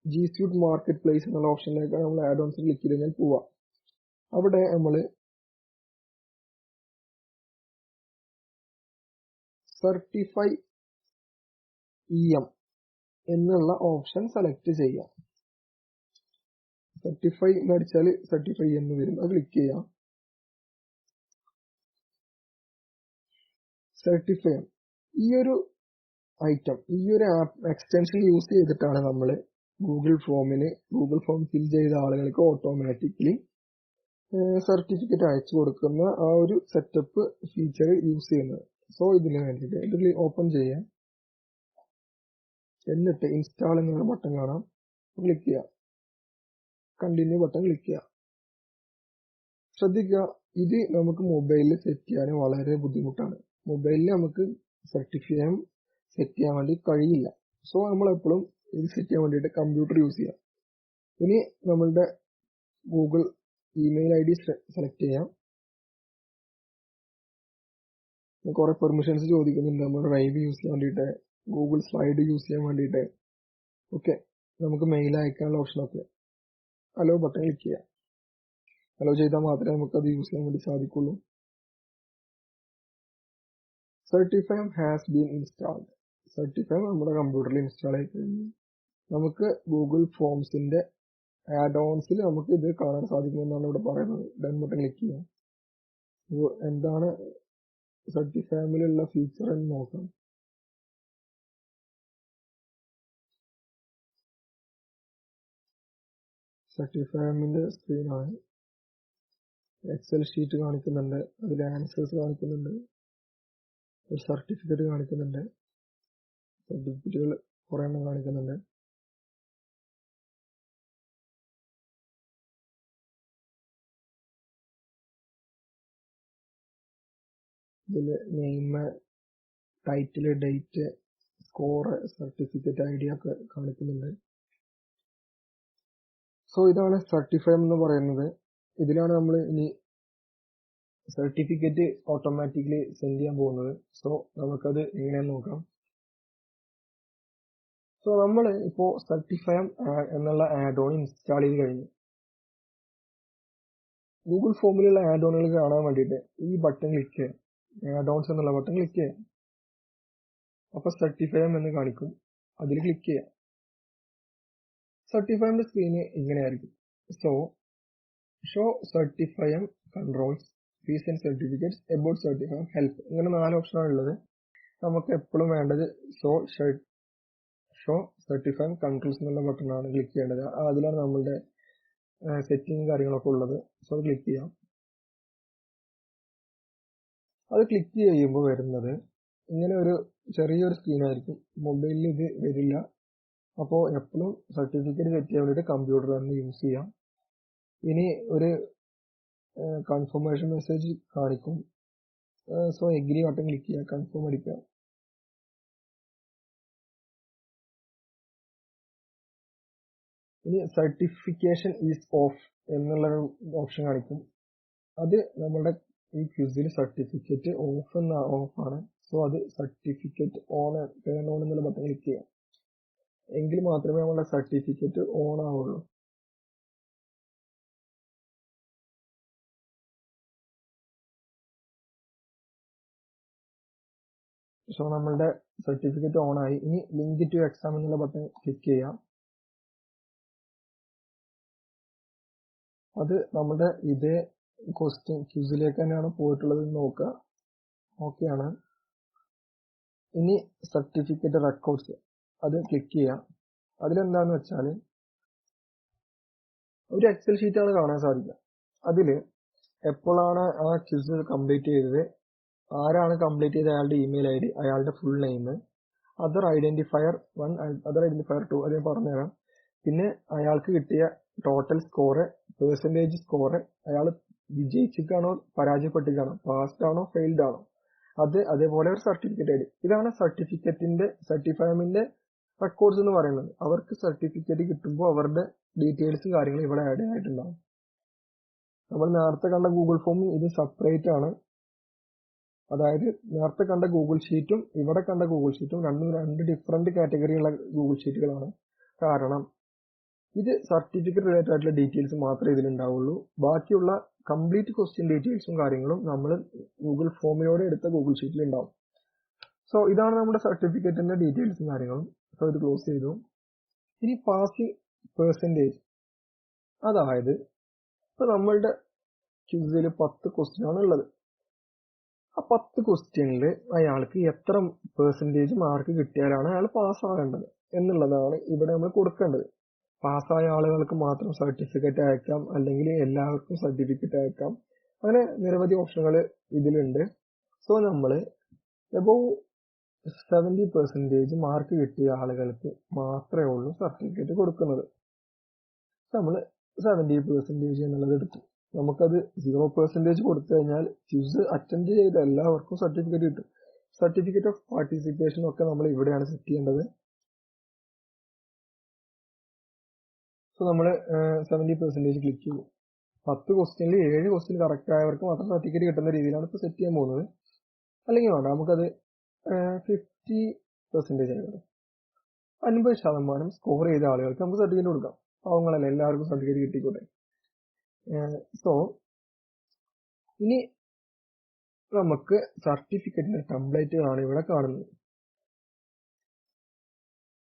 G Suite marketplace എന്നുള്ള ഓപ്ഷനിലേക്ക് നമ്മൾ ആഡ് ഓൺസ് ക്ലിക്ക് ചെയ്ത് കഴിഞ്ഞാൽ പോവാം. അവിടെ നമ്മൾ സർട്ടിഫൈ EM എന്നുള്ള ഓപ്ഷൻ സെലക്ട് ചെയ്യാം. സർട്ടിഫൈ എന്ന് അടിച്ചാൽ സർട്ടിഫൈ എന്ന് വരും, അത് ക്ലിക്ക് ചെയ്യാം. സർട്ടിഫൈ ഈ ഒരു ഐറ്റം, ഈ ഒരു എക്സ്റ്റൻഷൻ യൂസ് ചെയ്തിട്ടാണ് നമ്മൾ ഗൂഗിൾ ഫോം ഫിൽ ചെയ്ത ആളുകൾക്ക് ഓട്ടോമാറ്റിക്കലി സർട്ടിഫിക്കറ്റ് അയച്ചു കൊടുക്കുന്ന ആ ഒരു സെറ്റപ്പ് ഫീച്ചർ യൂസ് ചെയ്യുന്നത്. സോ ഇതിന് വേണ്ടിയിട്ട് ഇത് ഓപ്പൺ ചെയ്യാം. എന്നിട്ട് ഇൻസ്റ്റാൾ എന്നുള്ള ബട്ടൺ കാണാം, ക്ലിക്ക് ചെയ്യാം. കണ്ടിന്യൂ ബട്ടൺ ക്ലിക്ക് ചെയ്യാം. ശ്രദ്ധിക്കുക, ഇത് നമുക്ക് മൊബൈലിൽ സെറ്റ് ചെയ്യാൻ വളരെ ബുദ്ധിമുട്ടാണ്. മൊബൈലിൽ നമുക്ക് സർട്ടിഫിക്കറ്റ് സെറ്റ് ചെയ്യാൻ വേണ്ടി കഴിയില്ല. സോ നമ്മളെപ്പോഴും ഇത് സെറ്റ് ചെയ്യാൻ വേണ്ടിയിട്ട് കമ്പ്യൂട്ടർ യൂസ് ചെയ്യാം. ഇനി നമ്മളുടെ ഗൂഗിൾ ഇമെയിൽ ID സെലക്ട് ചെയ്യാം. കുറെ പെർമിഷൻസ് ചോദിക്കുന്നുണ്ട്. നമ്മൾ ഡ്രൈവ് യൂസ് ചെയ്യാൻ വേണ്ടിയിട്ട്, ഗൂഗിൾ സ്ലൈഡ് യൂസ് ചെയ്യാൻ വേണ്ടിയിട്ട് ഓക്കെ. നമുക്ക് മെയിൽ അയക്കാനുള്ള ഓപ്ഷനൊക്കെ അലോ ബട്ടൺ ക്ലിക്ക് ചെയ്യാം. അലോ ചെയ്താൽ മാത്രമേ നമുക്കത് യൂസ് ചെയ്യാൻ വേണ്ടി സാധിക്കുള്ളൂ. സർട്ടിഫൈം ഹാസ് ബീൻ ഇൻസ്റ്റാൾഡ്. സർട്ടിഫൈം നമ്മുടെ കമ്പ്യൂട്ടറിൽ ഇൻസ്റ്റാൾ ആയി കഴിഞ്ഞു. നമുക്ക് ഗൂഗിൾ ഫോംസിന്റെ ആഡ് ഓൺസിൽ നമുക്ക് ഇത് കാണാൻ സാധിക്കുമെന്നാണ് ഇവിടെ പറയുന്നത്. ഡൺ ബട്ടൺ ക്ലിക്ക് ചെയ്യാം. എന്താണ് സർട്ടിഫൈമിലുള്ള ഫീച്ചർ എന്ന് നോക്കാം. സർട്ടിഫൈമിന്റെ സ്ക്രീനാണ്. എക്സൽ ഷീറ്റ് കാണിക്കുന്നുണ്ട്, അതിൽ ആൻസേഴ്സ് കാണിക്കുന്നുണ്ട്, ഒരു സർട്ടിഫിക്കറ്റ് കാണിക്കുന്നുണ്ട്, സർട്ടിഫിക്കറ്റുകൾ കുറെ എണ്ണം കാണിക്കുന്നുണ്ട്. ഇതിൽ name, title, date, score, certificate ID ഒക്കെ കാണിക്കുന്നുണ്ട്. സോ ഇതാണ് സർട്ടിഫൈം എന്ന് പറയുന്നത്. ഇതിലാണ് നമ്മൾ ഇനി സർട്ടിഫിക്കറ്റ് ഓട്ടോമാറ്റിക്കലി സെൻഡ് ചെയ്യാൻ പോകുന്നത്. സോ നമുക്കത് എങ്ങനെയാന്ന് നോക്കാം. സോ നമ്മൾ ഇപ്പോൾ സർട്ടിഫൈം എന്നുള്ള ആഡ് ഓൺ ഇൻസ്റ്റാൾ ചെയ്ത് കഴിഞ്ഞു. ഗൂഗിൾ ഫോമിലുള്ള ആഡ് ഓണുകൾ കാണാൻ വേണ്ടിയിട്ട് ഈ ബട്ടൺ ക്ലിക്ക് ചെയ്യാം. ആഡ് ഓൺസ് എന്നുള്ള ബട്ടൺ ക്ലിക്ക് ചെയ്യാം. അപ്പൊ സർട്ടിഫൈം എന്ന് കാണിക്കും, അതിൽ ക്ലിക്ക് ചെയ്യാം. സർട്ടിഫൈമിന്റെ സ്ക്രീന് ഇങ്ങനെയായിരിക്കും. Show Certifyem controls, fees and certificates, about Certifyem, help, ഇങ്ങനെ 4 ഓപ്ഷനാണ് ഉള്ളത്. നമുക്ക് എപ്പോഴും വേണ്ടത് ഷോ സർട്ടിഫൈം കൺട്രോൾസ് എന്നുള്ള ബട്ടണാണ് ക്ലിക്ക് ചെയ്യേണ്ടത്. അതിലാണ് നമ്മളുടെ സെറ്റിംഗ് കാര്യങ്ങളൊക്കെ ഉള്ളത്. സോ ക്ലിക്ക് ചെയ്യാം. അത് ക്ലിക്ക് ചെയ്യുമ്പോൾ വരുന്നത് ഇങ്ങനെ ഒരു ചെറിയൊരു സ്ക്രീനായിരിക്കും. മൊബൈലിൽ ഇത് വരില്ല. അപ്പോൾ എപ്പോഴും സർട്ടിഫിക്കറ്റ് സെറ്റ് ചെയ്യാൻ വേണ്ടിയിട്ട് കമ്പ്യൂട്ടർ തന്നെ യൂസ് ചെയ്യാം. ഇനി ഒരു കൺഫർമേഷൻ മെസ്സേജ് കാണിക്കും. സോ എഗ്രി ബട്ടൺ ക്ലിക്ക് ചെയ്യുക, കൺഫേം അടിക്കുക. ഇനി സർട്ടിഫിക്കേഷൻ ഈസ് ഓഫ് എന്നുള്ളൊരു ഓപ്ഷൻ കാണിക്കും. അത് നമ്മുടെ ഈ ക്വിസിൽ സർട്ടിഫിക്കറ്റ് ഓഫാണ്. സോ അത് സർട്ടിഫിക്കറ്റ് ടേൺ ഓൺ എന്നുള്ള ബട്ടൺ ക്ലിക്ക് ചെയ്യാം. എങ്കിൽ മാത്രമേ നമ്മുടെ സർട്ടിഫിക്കറ്റ് ഓൺ ആവുള്ളൂ. സോ നമ്മളുടെ സർട്ടിഫിക്കറ്റ് ഓൺ ആയി. ഇനി ലിങ്ക് ടു എക്സാം എന്നുള്ള ബട്ടൺ ക്ലിക്ക് ചെയ്യാം. അത് നമ്മുടെ ഇതേ ക്വസ്റ്റ്യൻ ക്യൂസിലേക്ക് തന്നെയാണ് പോയിട്ടുള്ളത് നോക്കുക. ഓക്കെയാണ്. ഇനി സർട്ടിഫിക്കറ്റ് റെക്കോർഡ്സ് അത് ക്ലിക്ക് ചെയ്യാം. അതിലെന്താന്ന് വെച്ചാൽ ഒരു എക്സൽ ഷീറ്റാണ് കാണാൻ സാധിക്കുക. അതിൽ എപ്പോഴാണ് ആ ക്വിസ് കംപ്ലീറ്റ് ചെയ്തത്, ആരാണ് കംപ്ലീറ്റ് ചെയ്ത അയാളുടെ ഇമെയിൽ ID, അയാളുടെ full name, other identifier 1, other identifier 2, അത് ഞാൻ പറഞ്ഞുതരാം. പിന്നെ അയാൾക്ക് കിട്ടിയ ടോട്ടൽ സ്കോറ്, പെർസെൻറ്റേജ് സ്കോറ്, അയാൾ വിജയിച്ചിട്ടാണോ പരാജയപ്പെട്ടിട്ടാണോ, പാസ്ഡ് ആണോ ഫെയിൽഡ് ആണോ, അതേപോലെ ഒരു സർട്ടിഫിക്കറ്റ് ID. ഇതാണ് സർട്ടിഫൈമിന്റെ റെക്കോർഡ്സ് എന്ന് പറയുന്നത്. അവർക്ക് സർട്ടിഫിക്കറ്റ് കിട്ടുമ്പോൾ അവരുടെ ഡീറ്റെയിൽസും കാര്യങ്ങളും ഇവിടെ ആഡ് ആയിട്ടുണ്ടാവും. നമ്മൾ നേരത്തെ കണ്ട ഗൂഗിൾ ഫോമും ഇത് സെപ്പറേറ്റ് ആണ്. അതായത് നേരത്തെ കണ്ട ഗൂഗിൾ ഷീറ്റും ഇവിടെ കണ്ട ഗൂഗിൾ ഷീറ്റും രണ്ട് ഡിഫറെന്റ് കാറ്റഗറിയുള്ള ഗൂഗിൾ ഷീറ്റുകളാണ്. കാരണം ഇത് സർട്ടിഫിക്കറ്റ് റിലേറ്റഡ് ആയിട്ടുള്ള ഡീറ്റെയിൽസ് മാത്രമേ ഇതിലുണ്ടാവുള്ളൂ. ബാക്കിയുള്ള കംപ്ലീറ്റ് ക്വസ്റ്റ്യൻ ഡീറ്റെയിൽസും കാര്യങ്ങളും നമ്മൾ ഗൂഗിൾ ഫോമിലൂടെ എടുത്ത ഗൂഗിൾ ഷീറ്റിൽ ഉണ്ടാവും. സോ ഇതാണ് നമ്മുടെ സർട്ടിഫിക്കറ്റിന്റെ ഡീറ്റെയിൽസും കാര്യങ്ങളും. സോ ഇത് ക്ലോസ് ചെയ്തു. ഇനി പാസിംഗ് പെർസെൻറ്റേജ്, അതായത് ഇപ്പൊ നമ്മളുടെ ക്വിസിൽ 10 ക്വസ്റ്റ്യൻ ആണ് ഉള്ളത്. ആ 10 ക്വസ്റ്റ്യനിൽ അയാൾക്ക് എത്ര പെർസെൻറ്റേജ് മാർക്ക് കിട്ടിയാലാണ് അയാൾ പാസ്സാകേണ്ടത് എന്നുള്ളതാണ് ഇവിടെ നമ്മൾ കൊടുക്കേണ്ടത്. പാസ്സായ ആളുകൾക്ക് മാത്രം സർട്ടിഫിക്കറ്റ് അയക്കാം, അല്ലെങ്കിൽ എല്ലാവർക്കും സർട്ടിഫിക്കറ്റ് അയക്കാം. അങ്ങനെ നിരവധി ഓപ്ഷനുകൾ ഇതിലുണ്ട്. സോ നമ്മൾ എബോവ് 70% മാർക്ക് കിട്ടിയ ആളുകൾക്ക് മാത്രമേ ഉള്ളൂ സർട്ടിഫിക്കറ്റ് കൊടുക്കുന്നത്. നമ്മൾ 70% എന്നുള്ളത് എടുത്തു. നമുക്കത് 0% കൊടുത്തു കഴിഞ്ഞാൽ ക്വിസ് അറ്റൻഡ് ചെയ്ത എല്ലാവർക്കും സർട്ടിഫിക്കറ്റ് കിട്ടും. സർട്ടിഫിക്കറ്റ് ഓഫ് പാർട്ടിസിപ്പേഷൻ ഒക്കെ നമ്മൾ ഇവിടെയാണ് സെറ്റ് ചെയ്യേണ്ടത്. സോ നമ്മൾ 70% ക്ലിക്ക് ചെയ്യും. 10 ക്വസ്റ്റ്യനിൽ 7 ക്വസ്റ്റ്യൻ കറക്റ്റ് ആയവർക്ക് മാത്രം സർട്ടിഫിക്കറ്റ് കിട്ടുന്ന രീതിയിലാണ് ഇപ്പോൾ സെറ്റ് ചെയ്യാൻ പോകുന്നത്. അല്ലെങ്കിൽ വേണ്ട, നമുക്കത് 50% ആയത് 50% സ്കോർ ചെയ്ത ആളുകൾക്ക് നമുക്ക് സർട്ടിഫിക്കറ്റ് കൊടുക്കാം. പാവങ്ങളല്ലേ, എല്ലാവർക്കും സർട്ടിഫിക്കറ്റ് കിട്ടിക്കോട്ടെ. സോ ഇനി നമുക്ക് സർട്ടിഫിക്കറ്റിന്റെ ടെംപ്ലേറ്റുകളാണ് ഇവിടെ കാണുന്നത്.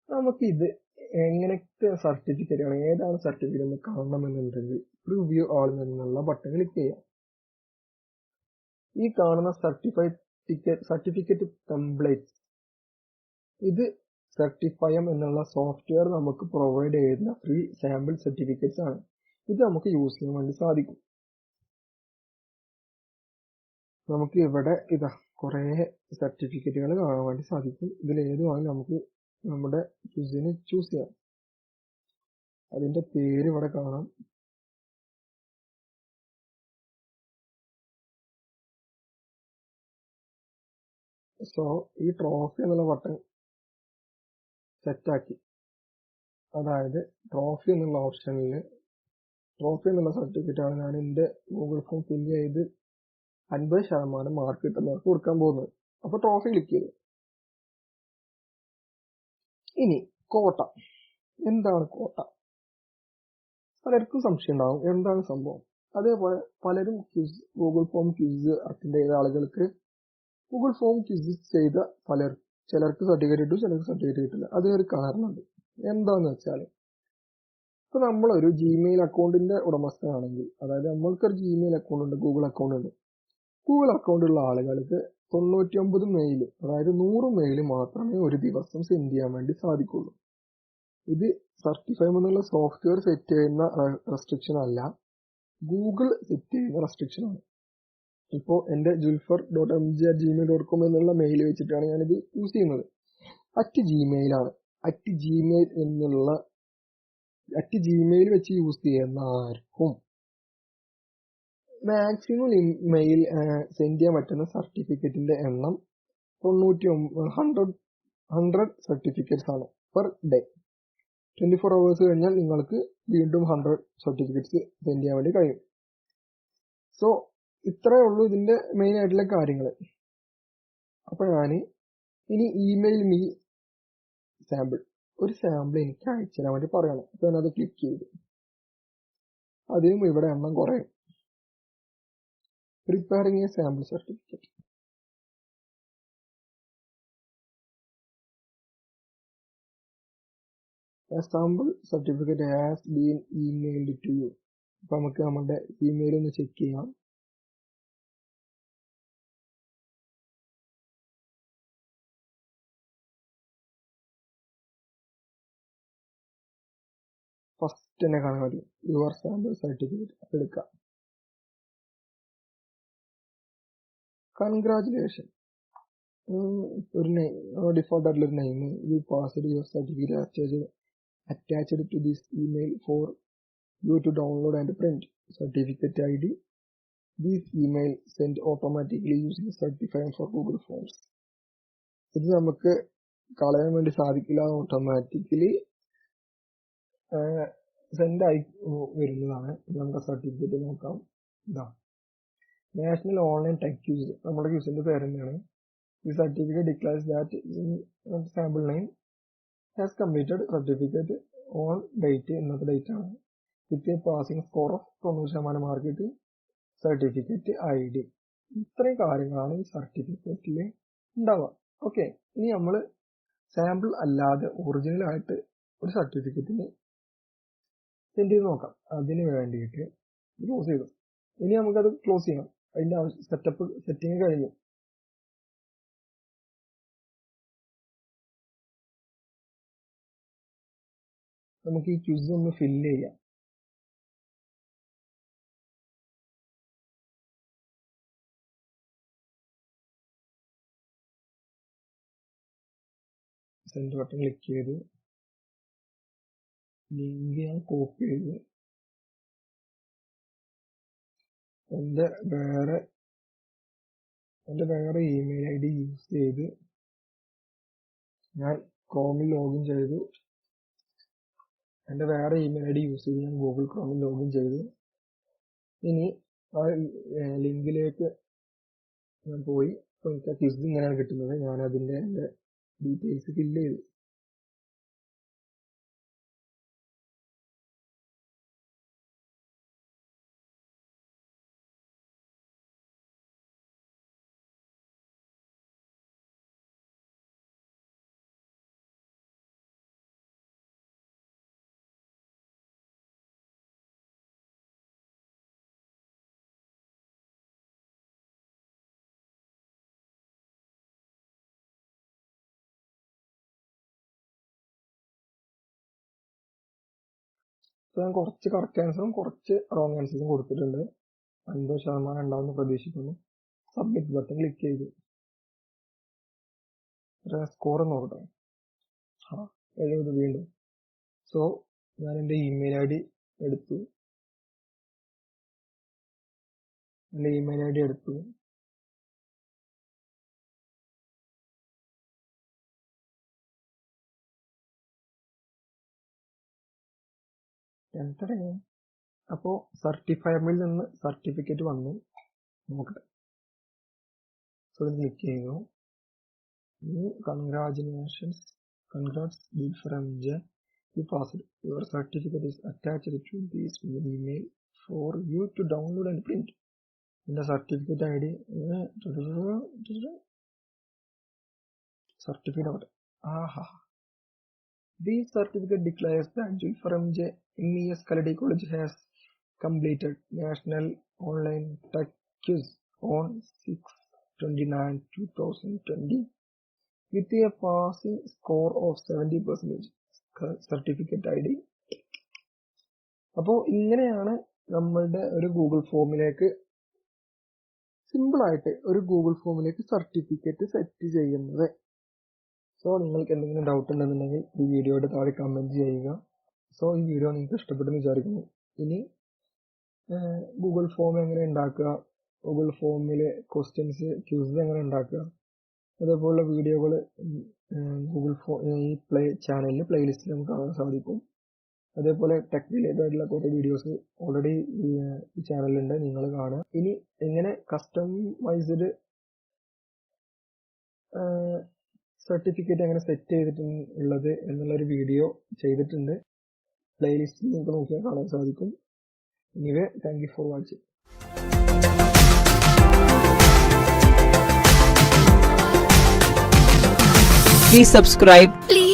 നമുക്ക് ഇത് എങ്ങനത്തെ സർട്ടിഫിക്കറ്റ് ആണ്, ഏതാണ് സർട്ടിഫിക്കറ്റ് എന്ന് കാണണമെന്നുണ്ടെങ്കിൽ റിവ്യൂ ആൾ എന്നുള്ള ബട്ടൺ ക്ലിക്ക് ചെയ്യാം. ഈ കാണുന്ന സർട്ടിഫിക്കറ്റ് ടെംപ്ലേറ്റ്സ്, ഇത് സർട്ടിഫയം എന്നുള്ള സോഫ്റ്റ്വെയർ നമുക്ക് പ്രൊവൈഡ് ചെയ്യുന്ന ഫ്രീ സാമ്പിൾ സർട്ടിഫിക്കറ്റ്സ് ആണ്. ഇത് നമുക്ക് യൂസ് ചെയ്യാൻ വേണ്ടി സാധിക്കും. നമുക്ക് ഇവിടെ ഇതാ കുറേ സർട്ടിഫിക്കറ്റുകൾ കാണാൻ വേണ്ടി സാധിക്കും. ഇതിൽ ഏതുമാണ് നമുക്ക് നമ്മുടെ ക്വിസിന് ചൂസ് ചെയ്യാം. അതിന്റെ പേര് ഇവിടെ കാണാം. സോ ഈ ട്രോഫി എന്നുള്ള ബട്ടൺ സെറ്റാക്കി, അതായത് ട്രോഫി എന്നുള്ള ഓപ്ഷനിൽ ട്രോഫി എന്നുള്ള സർട്ടിഫിക്കറ്റ് ആണ് ഞാൻ എൻ്റെ ഗൂഗിൾ ഫോം ഫില്ല് ചെയ്ത് 50% മാർക്ക് കിട്ടുന്നവർക്ക് കൊടുക്കാൻ പോകുന്നത്. അപ്പൊ ട്രോഫി ക്ലിക്ക് ചെയ്തു. ഇനി കോട്ട, എന്താണ് കോട്ട? പലർക്കും സംശയം ഉണ്ടാവും എന്താണ് സംഭവം. അതേപോലെ പലരും ഗൂഗിൾ ഫോം ക്വിസ് അറ്റൻഡ് ചെയ്ത ആളുകൾക്ക് ഗൂഗിൾ ഫോം ക്വിസ് ചെയ്ത ചിലർക്ക് സർട്ടിഫിക്കറ്റ് കിട്ടും, ചിലർക്ക് സർട്ടിഫിക്കറ്റ് കിട്ടില്ല. അതിനൊരു കാരണമുണ്ട്. എന്താന്ന് വെച്ചാൽ, ഇപ്പൊ നമ്മളൊരു ജിമെയിൽ അക്കൗണ്ടിന്റെ ഉടമസ്ഥനാണെങ്കിൽ, അതായത് നമ്മൾക്കൊരു ജിമെയിൽ അക്കൗണ്ട് ഉണ്ട്, ഗൂഗിൾ അക്കൗണ്ട് ഉണ്ട്. ഗൂഗിൾ അക്കൗണ്ട് ഉള്ള ആളുകൾക്ക് 99 മെയിൽ, അതായത് 100 മെയിൽ മാത്രമേ ഒരു ദിവസം സെൻഡ് ചെയ്യാൻ വേണ്ടി സാധിക്കുള്ളൂ. ഇത് സർട്ടിഫൈം എന്നുള്ള സോഫ്റ്റ്വെയർ സെറ്റ് ചെയ്യുന്ന റെസ്ട്രിക്ഷൻ അല്ല, ഗൂഗിൾ സെറ്റ് ചെയ്യുന്ന റെസ്ട്രിക്ഷൻ ആണ്. ഇപ്പോൾ എൻ്റെ julfar.mg@gmail.com എന്നുള്ള മെയിൽ വെച്ചിട്ടാണ് ഞാനിത് യൂസ് ചെയ്യുന്നത്. @gmail ആണ്. @gmail വെച്ച് യൂസ് ചെയ്യുന്ന ആർക്കും മാക്സിമം മെയിൽ സെൻഡ് ചെയ്യാൻ പറ്റുന്ന സർട്ടിഫിക്കറ്റിന്റെ എണ്ണം 100 സർട്ടിഫിക്കറ്റ്സ് ആണ് പെർ ഡേ. 24 hours കഴിഞ്ഞാൽ നിങ്ങൾക്ക് വീണ്ടും 100 സർട്ടിഫിക്കറ്റ്സ് സെൻഡ് ചെയ്യാൻ വേണ്ടി കഴിയും. സോ ഇത്രയേ ഉള്ളൂ ഇതിന്റെ മെയിൻ ആയിട്ടുള്ള കാര്യങ്ങൾ. അപ്പൊ ഞാൻ ഇനി ഇമെയിൽ മീ സാമ്പിൾ, ഒരു സാമ്പിൾ എനിക്ക് അയച്ചു തരാൻ വേണ്ടി പറയണം. അപ്പൊ ഞാനത് ക്ലിക്ക് ചെയ്തു. അതിനും ഇവിടെ എണ്ണം കുറയും. Preparing A sample certificate. A sample certificate has been emailed to you. അപ്പൊ നമുക്ക് നമ്മുടെ ഇമെയിൽ ഒന്ന് ചെക്ക് ചെയ്യാം. ഫസ്റ്റ് തന്നെ കാണാൻ മതി യുവർ സാമ്പിൾ സർട്ടിഫിക്കറ്റ് എടുക്കാം. കൺഗ്രാജുലേഷൻ, ഒരു ഡിഫോൾട്ട് ആയിട്ടുള്ള ഒരു name, you passed your certificate attached to this email for you to download and print. Certificate ID, this email sent automatically using Certify for Google Forms. ഇത് നമുക്ക് കളയാൻ വേണ്ടി സാധിക്കില്ല, automatically send ആയി വരുന്നതാണ്. നമ്മുടെ സർട്ടിഫിക്കറ്റ് നോക്കാം. ഇതാ നാഷണൽ ഓൺലൈൻ ടെക് ക്യൂസ്, നമ്മുടെ ക്യൂസിന്റെ പേര് തന്നെയാണ്. ഈ certificate declares that sample name has completed certificate on date, ഇന്നത്തെ ഡേറ്റ് ആണ്. With a passing score of 90% mark കിട്ടി. സർട്ടിഫിക്കറ്റ് ID, ഇത്രയും കാര്യങ്ങളാണ് ഈ സർട്ടിഫിക്കറ്റിൽ ഉണ്ടാവുക. ഓക്കെ, ഇനി നമ്മൾ സാമ്പിൾ അല്ലാതെ ഒറിജിനൽ ആയിട്ട് ഒരു സർട്ടിഫിക്കറ്റിന് സെൻഡ് ചെയ്ത് നോക്കാം. അതിന് വേണ്ടിയിട്ട് ക്ലോസ് ചെയ്തു. ഇനി നമുക്കത് ക്ലോസ് ചെയ്യാം. അതിന്റെ സെറ്റിങ് കഴിഞ്ഞു. നമുക്ക് ഈ ക്വിസ് ഒന്ന് ഫില്ല് ചെയ്യാം. സെൻഡ് ബട്ടൺ ക്ലിക്ക് ചെയ്ത് ലിങ്ക് ഞാൻ കോപ്പി ചെയ്ത് എൻ്റെ വേറെ എൻ്റെ വേറെ ഇമെയിൽ ഐ ഡി യൂസ് ചെയ്ത് ഞാൻ ക്രോമിൽ ലോഗിൻ ചെയ്തു. എൻ്റെ വേറെ ഇമെയിൽ ഐ ഡി യൂസ് ചെയ്ത് ഞാൻ ഗൂഗിൾ ക്രോമിൽ ലോഗിൻ ചെയ്തു. ഇനി ആ ലിങ്കിലേക്ക് ഞാൻ പോയി. അപ്പോൾ എനിക്ക് ആ ക്വിസ് ഇങ്ങനെയാണ് കിട്ടുന്നത്. ഞാൻ അതിൻ്റെ എൻ്റെ ഡീറ്റെയിൽസ് ഫില്ല് ചെയ്തു. അപ്പോൾ ഞാൻ കുറച്ച് കറക്റ്റ് ആൻസറും കുറച്ച് റോങ് ആൻസേഴ്സും കൊടുത്തിട്ടുണ്ട്. 50% ഉണ്ടാവുമെന്ന് പ്രതീക്ഷിക്കുന്നു. സബ്മിറ്റ് ബട്ടൺ ക്ലിക്ക് ചെയ്തു. സ്കോർ നോക്കട്ടെ. 70 വീണ്ടും. സോ ഞാൻ എൻ്റെ ഇമെയിൽ ഐ ഡി എടുത്തു. അപ്പോൾ സർട്ടിഫയബിളിൽ നിന്ന് സർട്ടിഫിക്കറ്റ് വന്നു. നോക്കട്ടെ. സോ ഇത് ക്ലിക്ക് ചെയ്യുന്നു. Congrats DFRMJ, you passed. Your certificate is attached to this email for you to download and print. എൻ്റെ certificate I D certificate This certificate declares that DFRMJ MES Kaladi College has completed National Online Tech Quiz on 6/29/2020 with a passing score of 70%. Certificate I D. അപ്പോൾ ഇങ്ങനെയാണ് നമ്മളുടെ ഒരു Google ഫോമിലേക്ക് സിമ്പിളായിട്ട് ഒരു Google ഫോമിലേക്ക് certificate set ചെയ്യുന്നത്. So നിങ്ങൾക്ക് എന്തെങ്കിലും ഡൗട്ട് ഉണ്ടെന്നുണ്ടെങ്കിൽ ഈ വീഡിയോയുടെ താഴെ കമൻറ്റ് ചെയ്യുക. സോ ഈ വീഡിയോ നിങ്ങൾക്ക് ഇഷ്ടപ്പെട്ടെന്ന് വിചാരിക്കുന്നു. ഇനി ഗൂഗിൾ ഫോം എങ്ങനെ ഉണ്ടാക്കുക, ഗൂഗിൾ ഫോമിലെ ക്വസ്റ്റ്യൻസ് ക്യൂസ് എങ്ങനെ ഉണ്ടാക്കുക, അതേപോലുള്ള വീഡിയോകൾ ഗൂഗിൾ ഈ ചാനലിൽ പ്ലേലിസ്റ്റിൽ നമുക്ക് കാണാൻ സാധിക്കും. അതേപോലെ ടെക് റിലേറ്റഡ് ആയിട്ടുള്ള കുറേ വീഡിയോസ് ഓൾറെഡി ഈ ചാനലിലുണ്ട്, നിങ്ങൾ കാണുക. ഇനി എങ്ങനെ കസ്റ്റമൈസ്ഡ് സർട്ടിഫിക്കറ്റ് എങ്ങനെ സെറ്റ് ചെയ്തിട്ടുള്ളത് എന്നുള്ളൊരു വീഡിയോ ചെയ്തിട്ടുണ്ട്. പ്ലേലിസ്റ്റിൽ നിങ്ങൾക്ക് നോക്കിയാൽ കാണാൻ സാധിക്കും. Anyway, thank you for watching. Please subscribe. Please